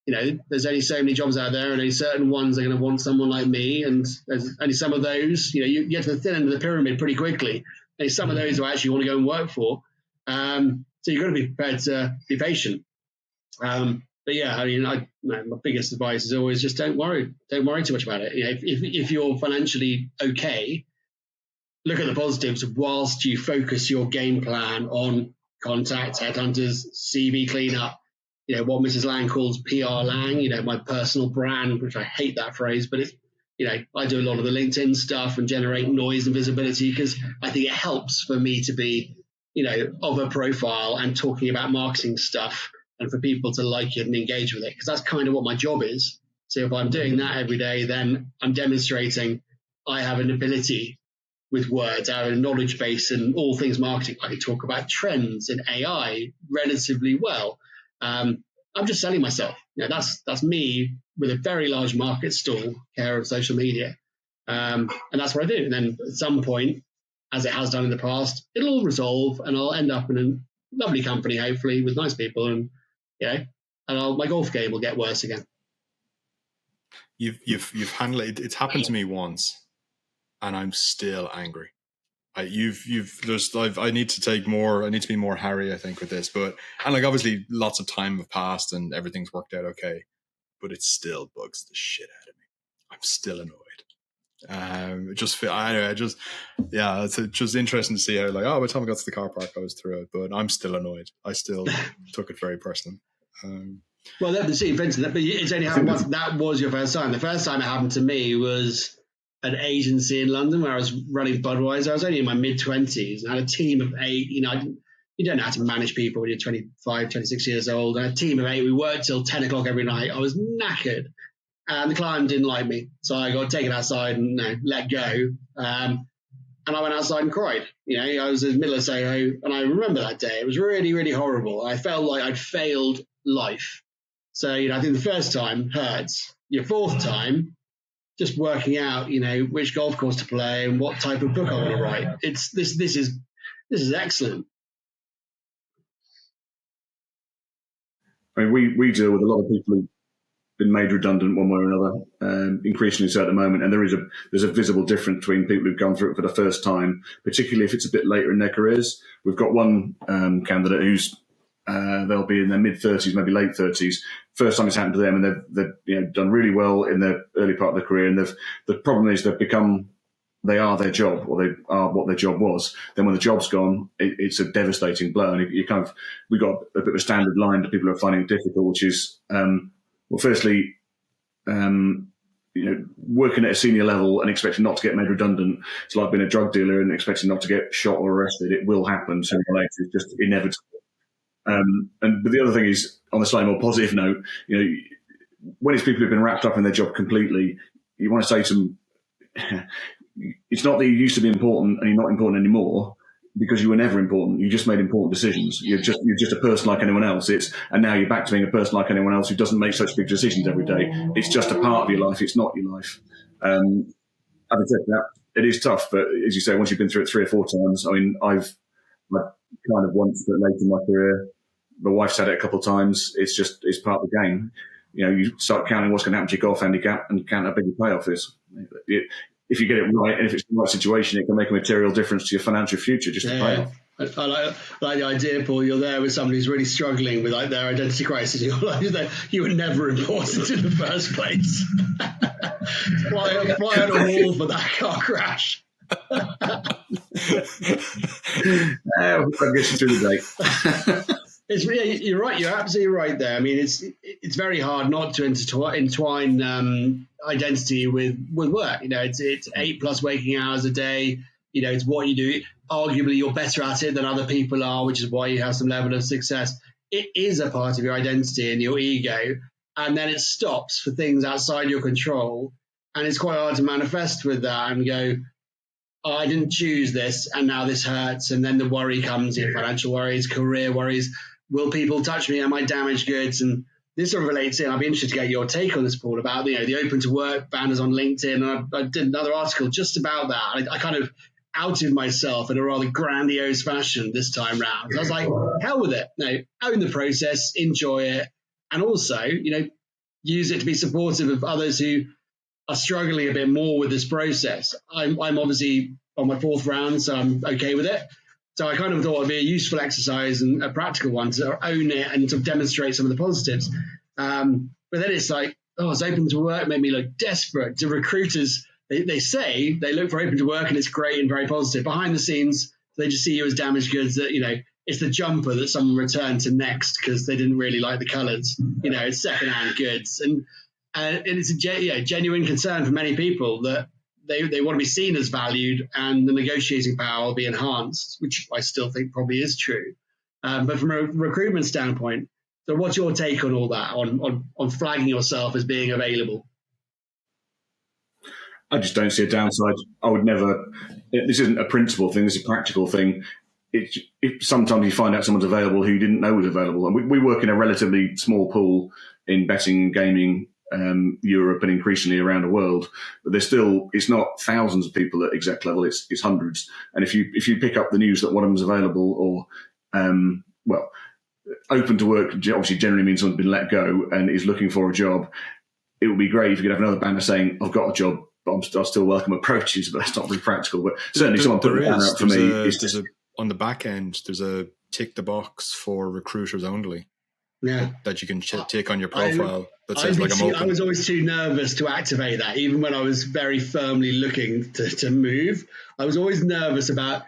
there's only so many jobs out there, and only certain ones are going to want someone like me. And there's only some of those, you get to the thin end of the pyramid pretty quickly. There's some of those who I actually want to go and work for. So you've got to be prepared to be patient. But yeah, my biggest advice is always just don't worry. Don't worry too much about it. If you're financially okay, look at the positives whilst you focus your game plan on contacts, headhunters, CV cleanup. What Mrs. Lang calls PR Lang. My personal brand, which I hate that phrase, but it's I do a lot of the LinkedIn stuff and generate noise and visibility because I think it helps for me to be of a profile and talking about marketing stuff and for people to like it and engage with it, because that's kind of what my job is. So if I'm doing that every day, then I'm demonstrating I have an ability with words, I have a knowledge base in all things marketing. I can talk about trends in AI relatively well. I'm just selling myself. That's me with a very large market stall, care of social media. And that's what I do. And then at some point, as it has done in the past, it'll all resolve and I'll end up in a lovely company, hopefully, with nice people. And, my golf game will get worse again. You've handled it. It's happened to me once and I'm still angry. I need to be more Harry, I think, with this, and obviously lots of time have passed and everything's worked out okay, but it still bugs the shit out of me. I'm still annoyed. It's just interesting to see how by the time I got to the car park, I was through it, but I'm still annoyed. I still took it very personally. Well, Vincent, but it's only happened once. That was your first time. The first time it happened to me was an agency in London where I was running Budweiser. I was only in my mid-20s and I had a team of 8. You don't know how to manage people when you're 25, 26 years old. And a team of 8, we worked till 10 o'clock every night. I was knackered. And the client didn't like me. So I got taken outside and let go. And I went outside and cried. I was in the middle of Soho. And I remember that day. It was really, really horrible. I felt like I'd failed life. So, I think the first time hurts. Your fourth time, just working out, which golf course to play and what type of book I want to write. This is excellent. I mean, we deal with a lot of people who've been made redundant one way or another, increasingly so at the moment. And there's a visible difference between people who've gone through it for the first time, particularly if it's a bit later in their careers. We've got one candidate who's they'll be in their mid-30s, maybe late 30s. First time it's happened to them, and they've done really well in their early part of their career. And the problem is they are their job, or they are what their job was. Then when the job's gone, it's a devastating blow. And we got a bit of a standard line to people who are finding it difficult, which is, firstly, working at a senior level and expecting not to get made redundant. It's like being a drug dealer and expecting not to get shot or arrested. It will happen sooner or later. It's just inevitable. But the other thing is, on a slightly more positive note, when it's people who've been wrapped up in their job completely, you want to say to them, it's not that you used to be important and you're not important anymore because you were never important. You just made important decisions. You're just a person like anyone else. And now you're back to being a person like anyone else who doesn't make such big decisions every day. It's just a part of your life. It's not your life. Having said that, it is tough. But as you say, once you've been through it 3 or 4 times, I mean, I've kind of once, but later in my career, my wife's had it a couple of times. It's part of the game. You start counting what's going to happen to your golf handicap and count how big your payoff is. If you get it right, and if it's the right situation, it can make a material difference to your financial future, just the payoff. I like the idea, Paul. You're there with somebody who's really struggling with their identity crisis. You're like, you were never important in the first place. Fly on a wall for that car crash. I'll get you through the day. You're right. You're absolutely right there. I mean, it's very hard not to entwine identity with work. It's 8+ waking hours a day. It's what you do. Arguably, you're better at it than other people are, which is why you have some level of success. It is a part of your identity and your ego, and then it stops for things outside your control, and it's quite hard to manifest with that and go, oh, I didn't choose this, and now this hurts, and then the worry comes, financial worries, career worries. Will people touch me? Am I damaged goods? And this sort of relates in. I'd be interested to get your take on this, Paul, about the open to work banners on LinkedIn. And I did another article just about that. I kind of outed myself in a rather grandiose fashion this time round. I was like, hell with it. No, own the process, enjoy it, and also, use it to be supportive of others who are struggling a bit more with this process. I'm obviously on my 4th round, so I'm okay with it. So I kind of thought it'd be a useful exercise and a practical one to own it and to demonstrate some of the positives. But then it's like, it's open to work made me look desperate. To recruiters, they say they look for open to work and it's great and very positive. Behind the scenes, they just see you as damaged goods that, it's the jumper that someone returned to next because they didn't really like the colours. It's secondhand goods. And it's a genuine concern for many people that they want to be seen as valued and the negotiating power will be enhanced, which I still think probably is true. But from a recruitment standpoint, So what's your take on all that, on flagging yourself as being available? I just don't see a downside. I would never. This isn't a principle thing. This is a practical thing. Sometimes you find out someone's available who you didn't know was available. And we work in a relatively small pool in betting and gaming, Europe and increasingly around the world. But it's not thousands of people at exec level. It's hundreds. And if you pick up the news that one of them's available or, open to work, obviously generally means someone's been let go and is looking for a job. It would be great if you could have another banner saying, "I've got a job, but I still welcome approaches," but that's not very practical. But certainly someone put a banner up for me. On the back end, there's a tick the box for recruiters only. Yeah, that you can take on your profile. That says I'm open. I was always too nervous to activate that, even when I was very firmly looking to move. I was always nervous about,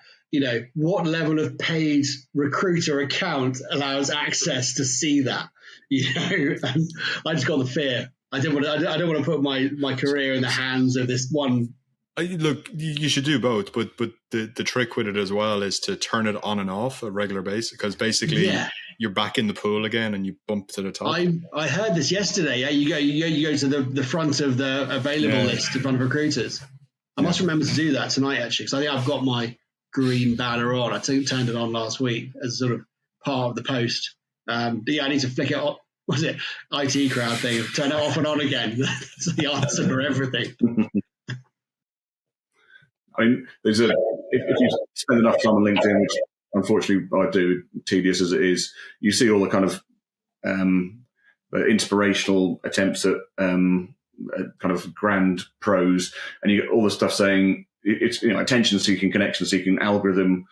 what level of paid recruiter account allows access to see that. And I just got the fear. I don't want to put my career in the hands of this one. Look, you should do both, but the trick with it as well is to turn it on and off a regular basis, because basically you're back in the pool again and you bump to the top. I heard this yesterday. Yeah, you go to the front of the available list in front of recruiters. I must remember to do that tonight, actually, because I think I've got my green banner on. I turned it on last week as sort of part of the post. I need to flick it off. Was it IT crowd thing? Turn it off and on again. That's the answer for everything. I mean, if you spend enough time on LinkedIn, which unfortunately I do, tedious as it is, you see all the kind of inspirational attempts at kind of grand prose, and you get all the stuff saying it's attention-seeking, connection-seeking, algorithm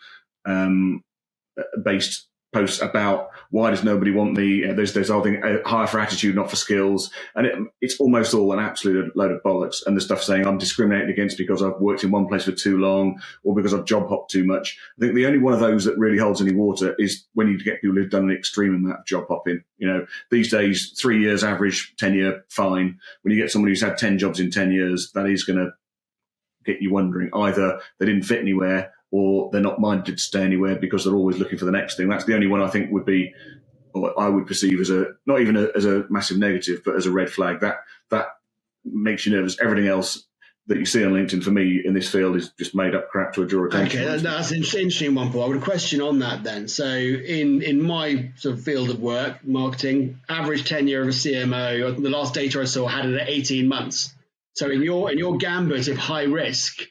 based posts about why does nobody want me? There's whole thing, hire for attitude, not for skills, and it's almost all an absolute load of bollocks. And the stuff saying I'm discriminated against because I've worked in one place for too long or because I've job hopped too much. I think the only one of those that really holds any water is when you get people who've done an extreme amount of job hopping. These days, 3 years average tenure, fine. When you get someone who's had 10 jobs in 10 years, that is going to get you wondering. Either they didn't fit anywhere, or they're not minded to stay anywhere because they're always looking for the next thing. That's the only one I think would be, or I would perceive as not even as a massive negative, but as a red flag. That makes you nervous. Everything else that you see on LinkedIn for me in this field is just made up crap to draw attention. Okay, that's an interesting one, Paul. I would question on that then. So in my sort of field of work, marketing, average tenure of a CMO, the last data I saw had it at 18 months. So in your gambit of high risk,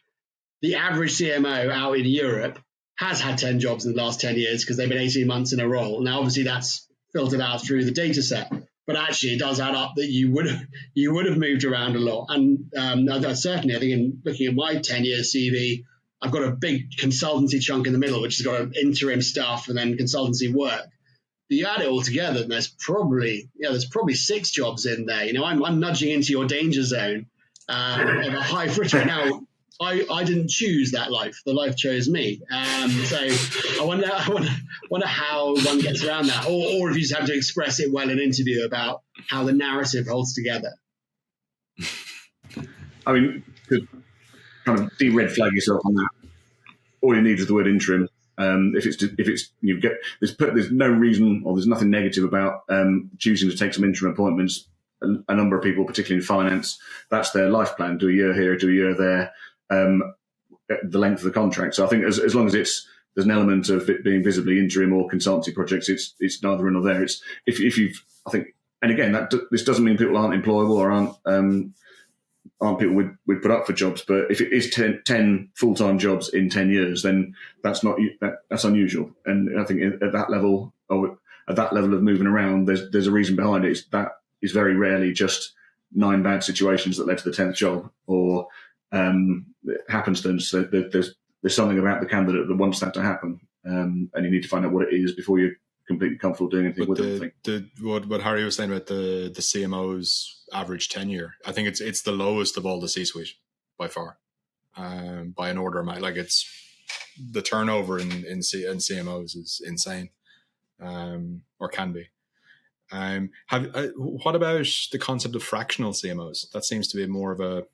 the average CMO out in Europe has had 10 jobs in the last 10 years because they've been 18 months in a role. Now, obviously, that's filtered out through the data set, but actually it does add up that you would have moved around a lot. And certainly, I think in looking at my 10-year CV, I've got a big consultancy chunk in the middle, which has got interim stuff and then consultancy work. But you add it all together, and there's probably 6 jobs in there. I'm nudging into your danger zone of a high fritter. Now, I didn't choose that life. The life chose me. So I wonder how one gets around that, or if you just have to express it well in an interview about how the narrative holds together. I mean, to kind of de-red flag yourself on that, all you need is the word interim. There's no reason, or there's nothing negative about choosing to take some interim appointments. A number of people, particularly in finance, that's their life plan. Do a year here, do a year there. The length of the contract. So I think as long as there's an element of it being visibly interim or consultancy projects, it's neither in nor there. It's if you've, I think, and again, this doesn't mean people aren't employable or aren't people we'd put up for jobs. But if it is 10 full-time jobs in 10 years, then that's unusual. And I think at that level of moving around, there's a reason behind it. That is very rarely just 9 bad situations that led to the 10th job, or happenstance. There's something about the candidate that wants that to happen, and you need to find out what it is before you're completely comfortable doing anything with it. What Harry was saying about the CMO's average tenure, I think it's the lowest of all the C-suite by far, by an order of magnitude. Like, it's the turnover in CMOs is insane, or can be. What about the concept of fractional CMOs? That seems to be more of a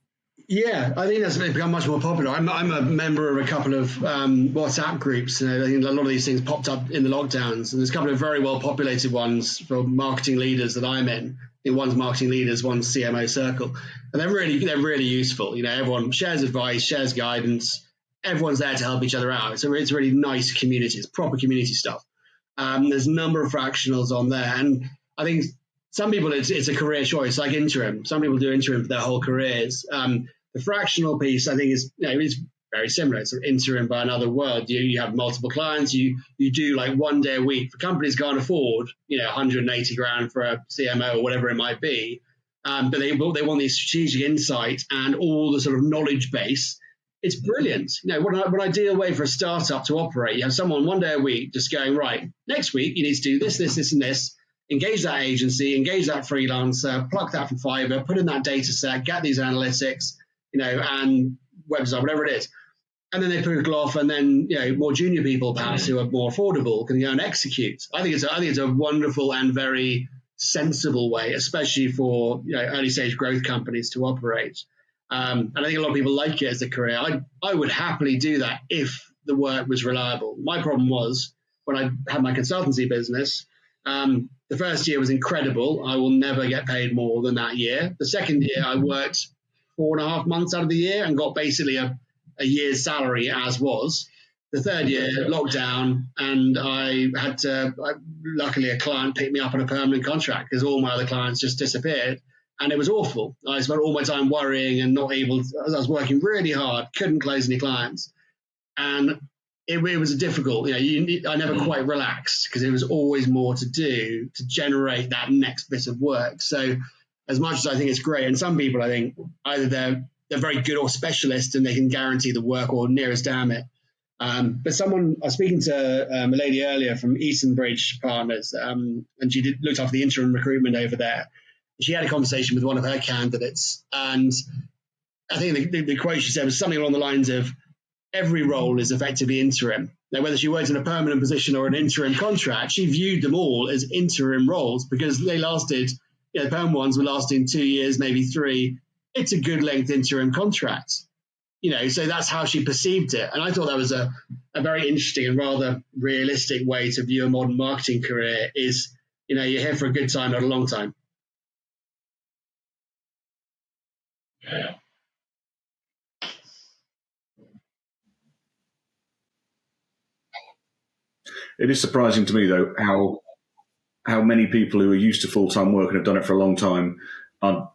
Yeah, I think that's become much more popular. I'm a member of a couple of WhatsApp groups. I think a lot of these things popped up in the lockdowns, and there's a couple of very well populated ones for marketing leaders that I'm in. I think one's marketing leaders, one's CMO circle, and they're really useful. Everyone shares advice, shares guidance. Everyone's there to help each other out. So it's a really nice community. It's proper community stuff. There's a number of fractionals on there, and I think some people it's a career choice, like interim. Some people do interim for their whole careers. The fractional piece, I think, is very similar. It's an interim by another word. You have multiple clients. You do like 1 day a week. For companies can't afford 180 grand for a CMO or whatever it might be, but they want the strategic insight and all the sort of knowledge base. It's brilliant. When I deal away for a startup to operate, you have someone 1 day a week just going, right, next week you need to do this, this, this, and this. Engage that agency, engage that freelancer, pluck that from Fiverr, put in that data set, get these analytics, and web design, whatever it is. And then they put a glove, and then more junior people perhaps who are more affordable can go and execute. I think it's a wonderful and very sensible way, especially for early stage growth companies to operate. And I think a lot of people like it as a career. I would happily do that if the work was reliable. My problem was when I had my consultancy business. The first year was incredible. I will never get paid more than that year. The second year, I worked 4.5 months out of the year and got basically a year's salary as was. The third year, lockdown, and luckily a client picked me up on a permanent contract because all my other clients just disappeared. And it was awful. I spent all my time worrying and not able to, I was working really hard, couldn't close any clients. And it was difficult. I never quite relaxed because it was always more to do to generate that next bit of work. So as much as I think it's great, and some people I think either they're very good or specialists and they can guarantee the work or near as damn it. But I was speaking to a lady earlier from Easton Bridge Partners, and she looked after the interim recruitment over there. She had a conversation with one of her candidates, and I think the quote she said was something along the lines of, every role is effectively interim. Now, whether she worked in a permanent position or an interim contract, she viewed them all as interim roles because they lasted, the perm ones were lasting 2 years, maybe 3. It's a good length interim contract, so that's how she perceived it. And I thought that was a very interesting and rather realistic way to view a modern marketing career is, you're here for a good time, not a long time. Yeah. It is surprising to me, though, how many people who are used to full-time work and have done it for a long time are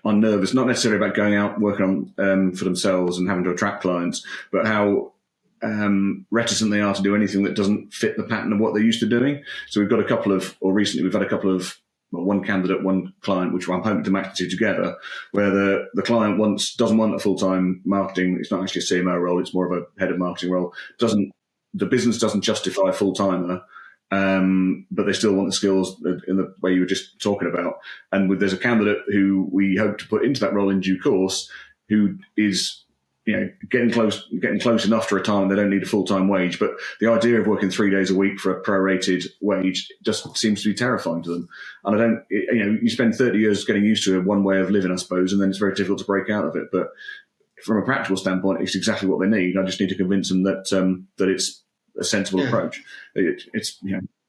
nervous, not necessarily about going out working on for themselves and having to attract clients, but how reticent they are to do anything that doesn't fit the pattern of what they're used to doing. So we've got recently we've had a couple of, one candidate, one client, which I'm hoping to match the two together, where the client doesn't want a full-time marketing. It's not actually a CMO role. It's more of a head of marketing role. The business doesn't justify a full-timer, but they still want the skills in the way you were just talking about. And there's a candidate who we hope to put into that role in due course, who is getting close enough to retirement. They don't need a full-time wage, but the idea of working 3 days a week for a prorated wage just seems to be terrifying to them. And you spend 30 years getting used to one way of living, I suppose, and then it's very difficult to break out of it. But from a practical standpoint, it's exactly what they need. I just need to convince them that it's a sensible approach. It's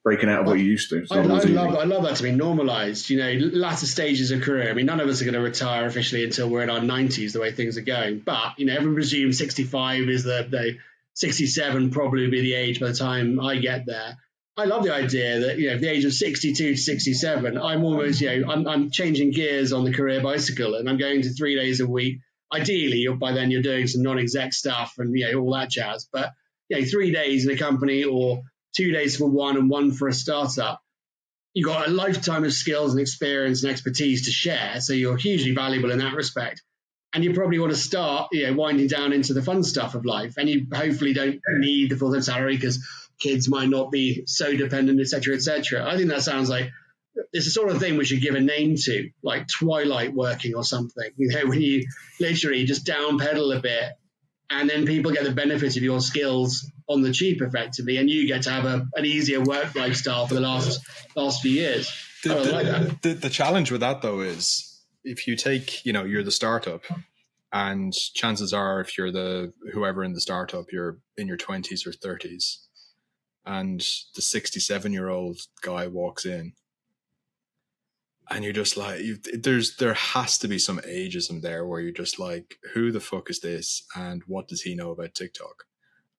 breaking out of what you used to. I love that to be normalised. Latter stages of career. I mean, none of us are going to retire officially until we're in our 90s, the way things are going. But everyone presumes 65 is the 67 probably will be the age by the time I get there. I love the idea that the age of 62 to 67, I'm almost I'm changing gears on the career bicycle, and I'm going to 3 days a week. Ideally, by then you're doing some non-exec stuff and all that jazz. But 3 days in a company or 2 days for one and one for a startup, you've got a lifetime of skills and experience and expertise to share. So you're hugely valuable in that respect. And you probably want to start, winding down into the fun stuff of life. And you hopefully don't need the full-time salary because kids might not be so dependent, et cetera, et cetera. I think that sounds like it's the sort of thing we should give a name to, like twilight working or something. When you literally just down pedal a bit, and then people get the benefit of your skills on the cheap, effectively, and you get to have an easier work lifestyle for the last few years. The challenge with that, though, is if you take, you're the startup, And chances are, if you're whoever in the startup, you're in your 20s or 30s, and the 67-year-old guy walks in, and you're just like, there has to be some ageism there where you're just like, who the fuck is this, and what does he know about TikTok,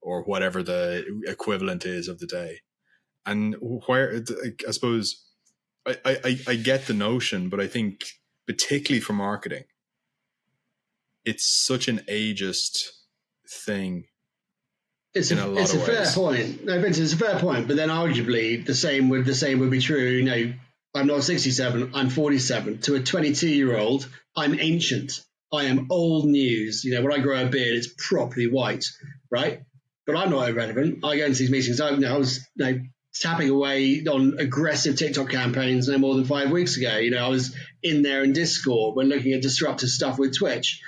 or whatever the equivalent is of the day. And where, I suppose, I get the notion, but I think particularly for marketing, it's such an ageist thing. It's a fair point. No, Vince, it's a fair point. But then arguably the same would be true. You know, I'm not 67. I'm 47. To a 22-year-old, I'm ancient. I am old news. You know, when I grow a beard, it's properly white, right? But I'm not irrelevant. I go into these meetings. I was tapping away on aggressive TikTok campaigns no more than 5 weeks ago. You know, I was in there in Discord. We're looking at disruptive stuff with Twitch.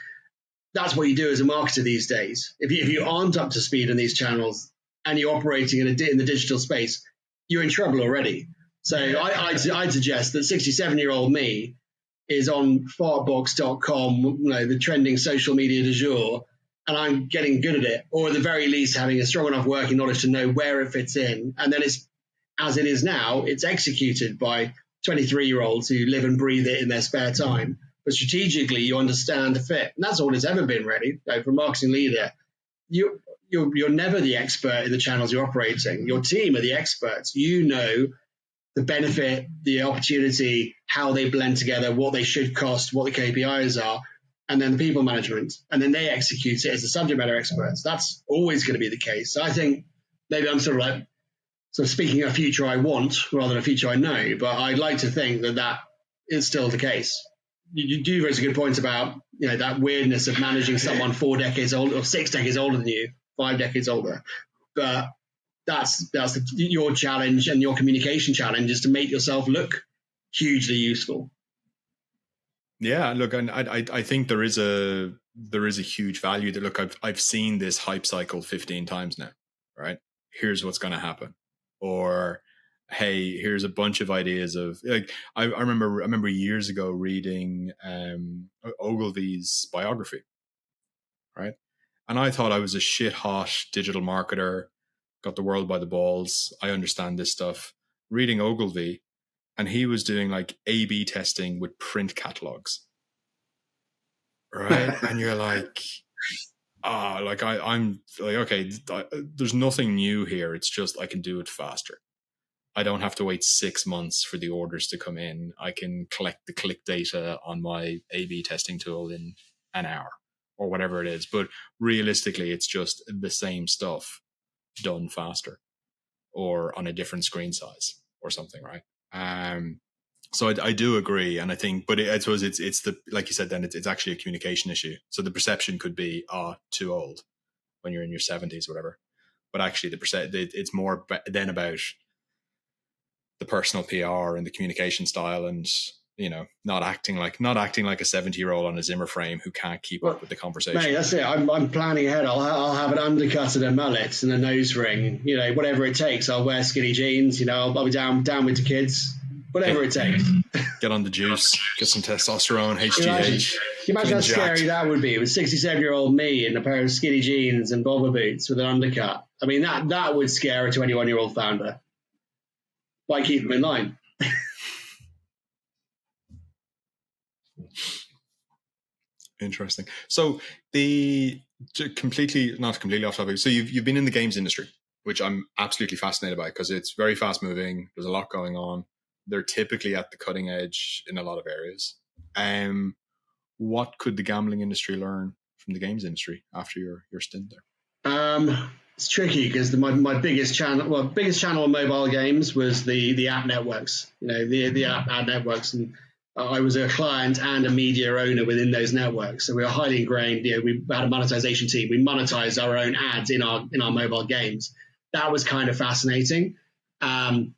That's what you do as a marketer these days. If you aren't up to speed on these channels and you're operating in the digital space, you're in trouble already. So I'd suggest that 67-year-old me is on fartbox.com, the trending social media du jour, and I'm getting good at it, or at the very least having a strong enough working knowledge to know where it fits in. And then it's, as it is now, it's executed by 23-year-olds who live and breathe it in their spare time. But strategically, you understand the fit. And that's all it's ever been, really. For a marketing leader, you're never the expert in the channels you're operating. Your team are the experts. You know the benefit, the opportunity, how they blend together, what they should cost, what the KPIs are, and then the people management. And then they execute it as the subject matter experts. That's always going to be the case. So I think maybe I'm sort of speaking a future I want rather than a future I know. But I'd like to think that is still the case. You do raise a good point about that weirdness of managing someone 4 decades older or 6 decades older than you, 5 decades older. But that's your challenge, and your communication challenge is to make yourself look hugely useful. Yeah, look, and I think there is a huge value that, look, I've seen this hype cycle 15 times now, right? Here's what's going to happen, or hey, here's a bunch of ideas of I remember years ago reading Ogilvy's biography, right? And I thought I was a shit hot digital marketer, got the world by the balls. I understand this stuff. Reading Ogilvy, and he was doing A/B testing with print catalogs, right? And you're like, I'm like, okay, there's nothing new here. It's just I can do it faster. I don't have to wait 6 months for the orders to come in. I can collect the click data on my A/B testing tool in an hour or whatever it is. But realistically, it's just the same stuff done faster or on a different screen size or something, right? So I do agree, and I think, but I suppose it's the, like you said, then it's actually a communication issue. So the perception could be too old when you're in your 70s, or whatever. But actually, it's more then about the personal PR and the communication style, and not acting like a 70-year-old on a Zimmer frame who can't keep up with the conversation. Mate, that's it. I'm planning ahead. I'll have an undercut and a mullet and a nose ring. Whatever it takes. I'll wear skinny jeans. I'll be down with the kids. Whatever it takes. Get on the juice. Get some testosterone. HGH. Can you imagine how scary that would be with 67-year-old me in a pair of skinny jeans and bobber boots with an undercut? I mean, that would scare a 21-year-old founder. Why keep them in line? Interesting. So not completely off topic. So you've been in the games industry, which I'm absolutely fascinated by because it's very fast moving. There's a lot going on. They're typically at the cutting edge in a lot of areas. What could the gambling industry learn from the games industry after your stint there? It's tricky because my biggest channel on mobile games was the app networks. The app ad networks, and I was a client and a media owner within those networks. So we were highly ingrained. We had a monetization team. We monetized our own ads in our mobile games. That was kind of fascinating. And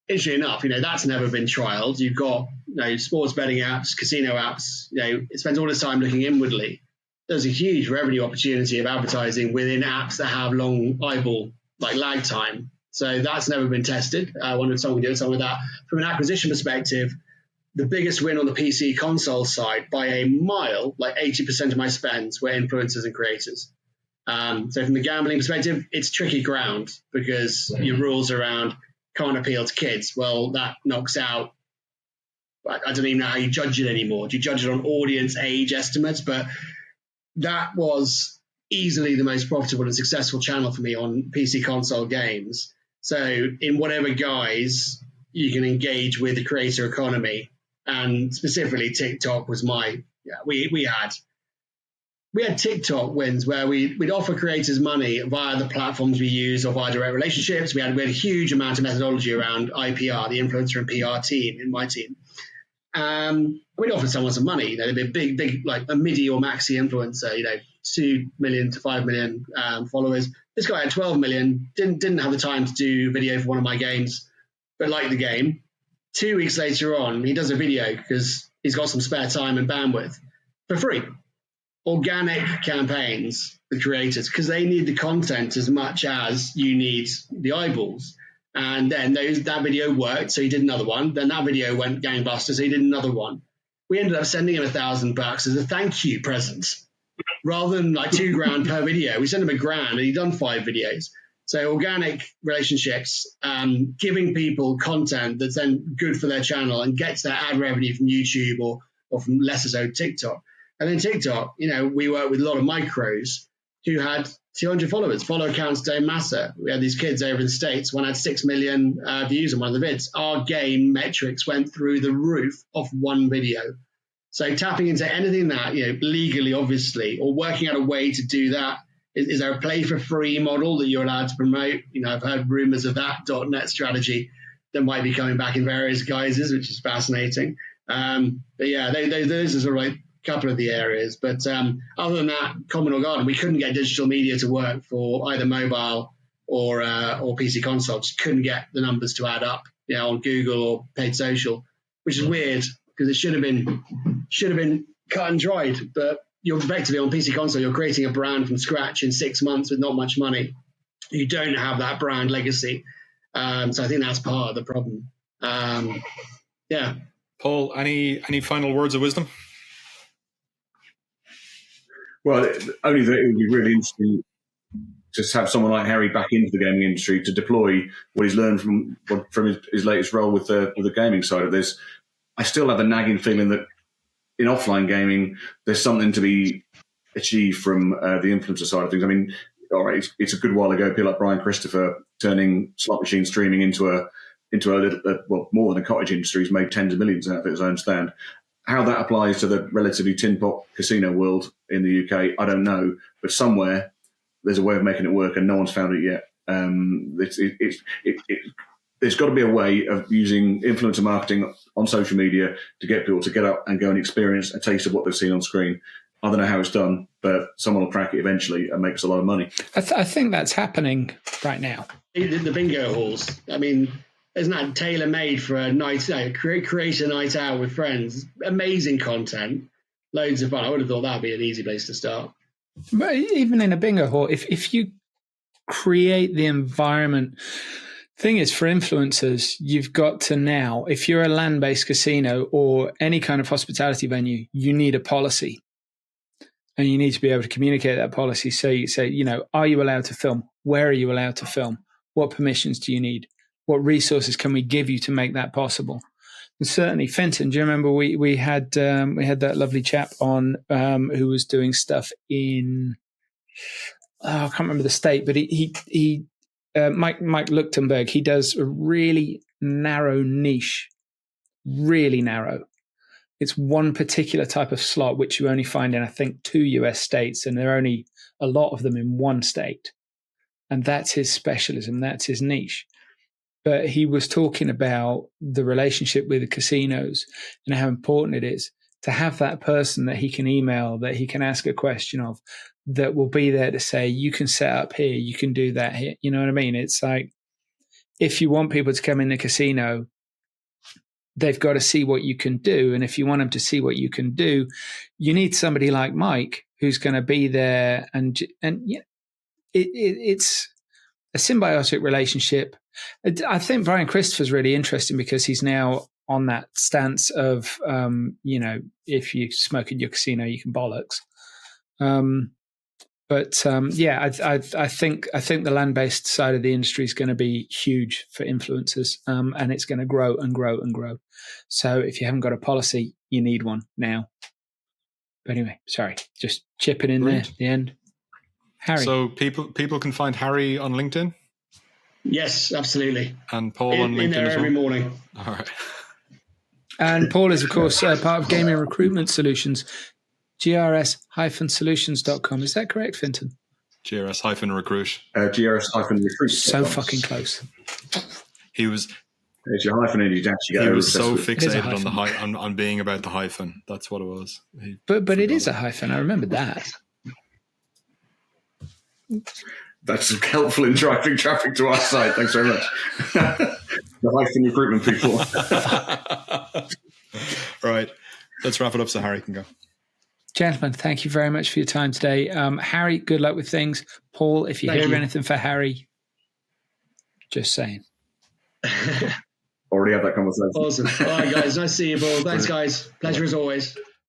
interestingly enough, that's never been trialed. You've got sports betting apps, casino apps. It spends all its time looking inwardly. There's a huge revenue opportunity of advertising within apps that have long eyeball lag time. So that's never been tested. I wonder if someone can do something with that. From an acquisition perspective, the biggest win on the PC console side by a mile, like 80% of my spends were influencers and creators. So from the gambling perspective, it's tricky ground because your rules around can't appeal to kids. Well, that knocks out, I don't even know how you judge it anymore. Do you judge it on audience age estimates? But that was easily the most profitable and successful channel for me on PC console games. So in whatever guise you can engage with the creator economy, and specifically TikTok was we had TikTok wins where we'd offer creators money via the platforms we use or via direct relationships. We had a huge amount of methodology around IPR, the influencer and PR team in my team. We'd offer someone some money. They'd be big, like a MIDI or maxi influencer, 2 million to 5 million followers. This guy had 12 million, didn't have the time to do video for one of my games, but liked the game. 2 weeks later on, he does a video because he's got some spare time and bandwidth for free. Organic campaigns for creators because they need the content as much as you need the eyeballs. And then that video worked, so he did another one. Then that video went gangbusters, so he did another one. We ended up sending him $1,000 as a thank you present, rather than like $2,000 per video. We sent him $1,000, and he'd done 5 videos. So organic relationships, giving people content that's then good for their channel and gets their ad revenue from YouTube or from lesser so TikTok. And then TikTok, we work with a lot of micros who had 200 followers. Follow accounts don't matter. We had these kids over in the States. One had 6 million views on one of the vids. Our game metrics went through the roof off one video. So tapping into anything that, legally, obviously, or working out a way to do that. Is there a play for free model that you're allowed to promote? I've heard rumors of that .NET strategy that might be coming back in various guises, which is fascinating. But yeah, those are sort of like couple of the areas, but other than that, common or garden, we couldn't get digital media to work for either mobile or PC console. Just couldn't get the numbers to add up, on Google or paid social, which is weird because it should have been cut and dried. But you're effectively on PC console, you're creating a brand from scratch in 6 months with not much money. You don't have that brand legacy, so I think that's part of the problem. Yeah. Paul, any final words of wisdom? Well, only that it would be really interesting to have someone like Harry back into the gaming industry to deploy what he's learned from his latest role with the gaming side of this. I still have a nagging feeling that in offline gaming, there's something to be achieved from the influencer side of things. I mean, all right, it's a good while ago, people like Brian Christopher turning slot machine streaming into a little, more than a cottage industry. He's made tens of millions out of it, as I understand. How that applies to the relatively tin pot casino world in the UK, I don't know. But somewhere there's a way of making it work, and no one's found it yet. There's got to be a way of using influencer marketing on social media to get people to get up and go and experience a taste of what they've seen on screen. I don't know how it's done, but someone will crack it eventually and make us a lot of money. I think that's happening right now. The bingo halls. I mean, isn't that tailor-made for a night out? Create a night out with friends. Amazing content. Loads of fun. I would have thought that would be an easy place to start. But even in a bingo hall, if you create the environment, thing is, for influencers, you've got to now, if you're a land-based casino or any kind of hospitality venue, you need a policy. And you need to be able to communicate that policy. So you say, are you allowed to film? Where are you allowed to film? What permissions do you need? What resources can we give you to make that possible? And certainly, Fenton, do you remember we had that lovely chap on who was doing stuff in I can't remember the state, but he Mike Luchtenberg. He does a really narrow niche, really narrow. It's one particular type of slot which you only find in I think 2 US states, and there are only a lot of them in one state, and that's his specialism. That's his niche. But he was talking about the relationship with the casinos and how important it is to have that person that he can email, that he can ask a question of, that will be there to say, you can set up here, you can do that here. You know what I mean? It's like, if you want people to come in the casino, they've got to see what you can do. And if you want them to see what you can do, you need somebody like Mike who's going to be there. And it's a symbiotic relationship. I think Brian Christopher's really interesting because he's now on that stance of, if you smoke in your casino, you can bollocks. I think the land-based side of the industry is going to be huge for influencers, and it's going to grow and grow and grow. So if you haven't got a policy, you need one now. But anyway, sorry, just chipping in there at the end. Harry. So people can find Harry on LinkedIn? Yes, absolutely. And Paul on LinkedIn in there as well? every morning. All right. And Paul is, of course, part of Gaming Recruitment Solutions, grs-solutions.com. Is that correct, Finton? GRS-recruit. GRS-recruit. So fucking close. He was... There's your hyphen and you actually He was so it. fixated on being about the hyphen. That's what it was. But it is a hyphen. I remember that. That's helpful in driving traffic to our site. Thanks very much. The hyphen recruitment people. Right. Let's wrap it up so Harry can go. Gentlemen, thank you very much for your time today. Harry, good luck with things. Paul, if you hear anything for Harry, just saying. Already had that conversation. Awesome. All right, guys. Nice to see you, Paul. Thanks, guys. Pleasure as always.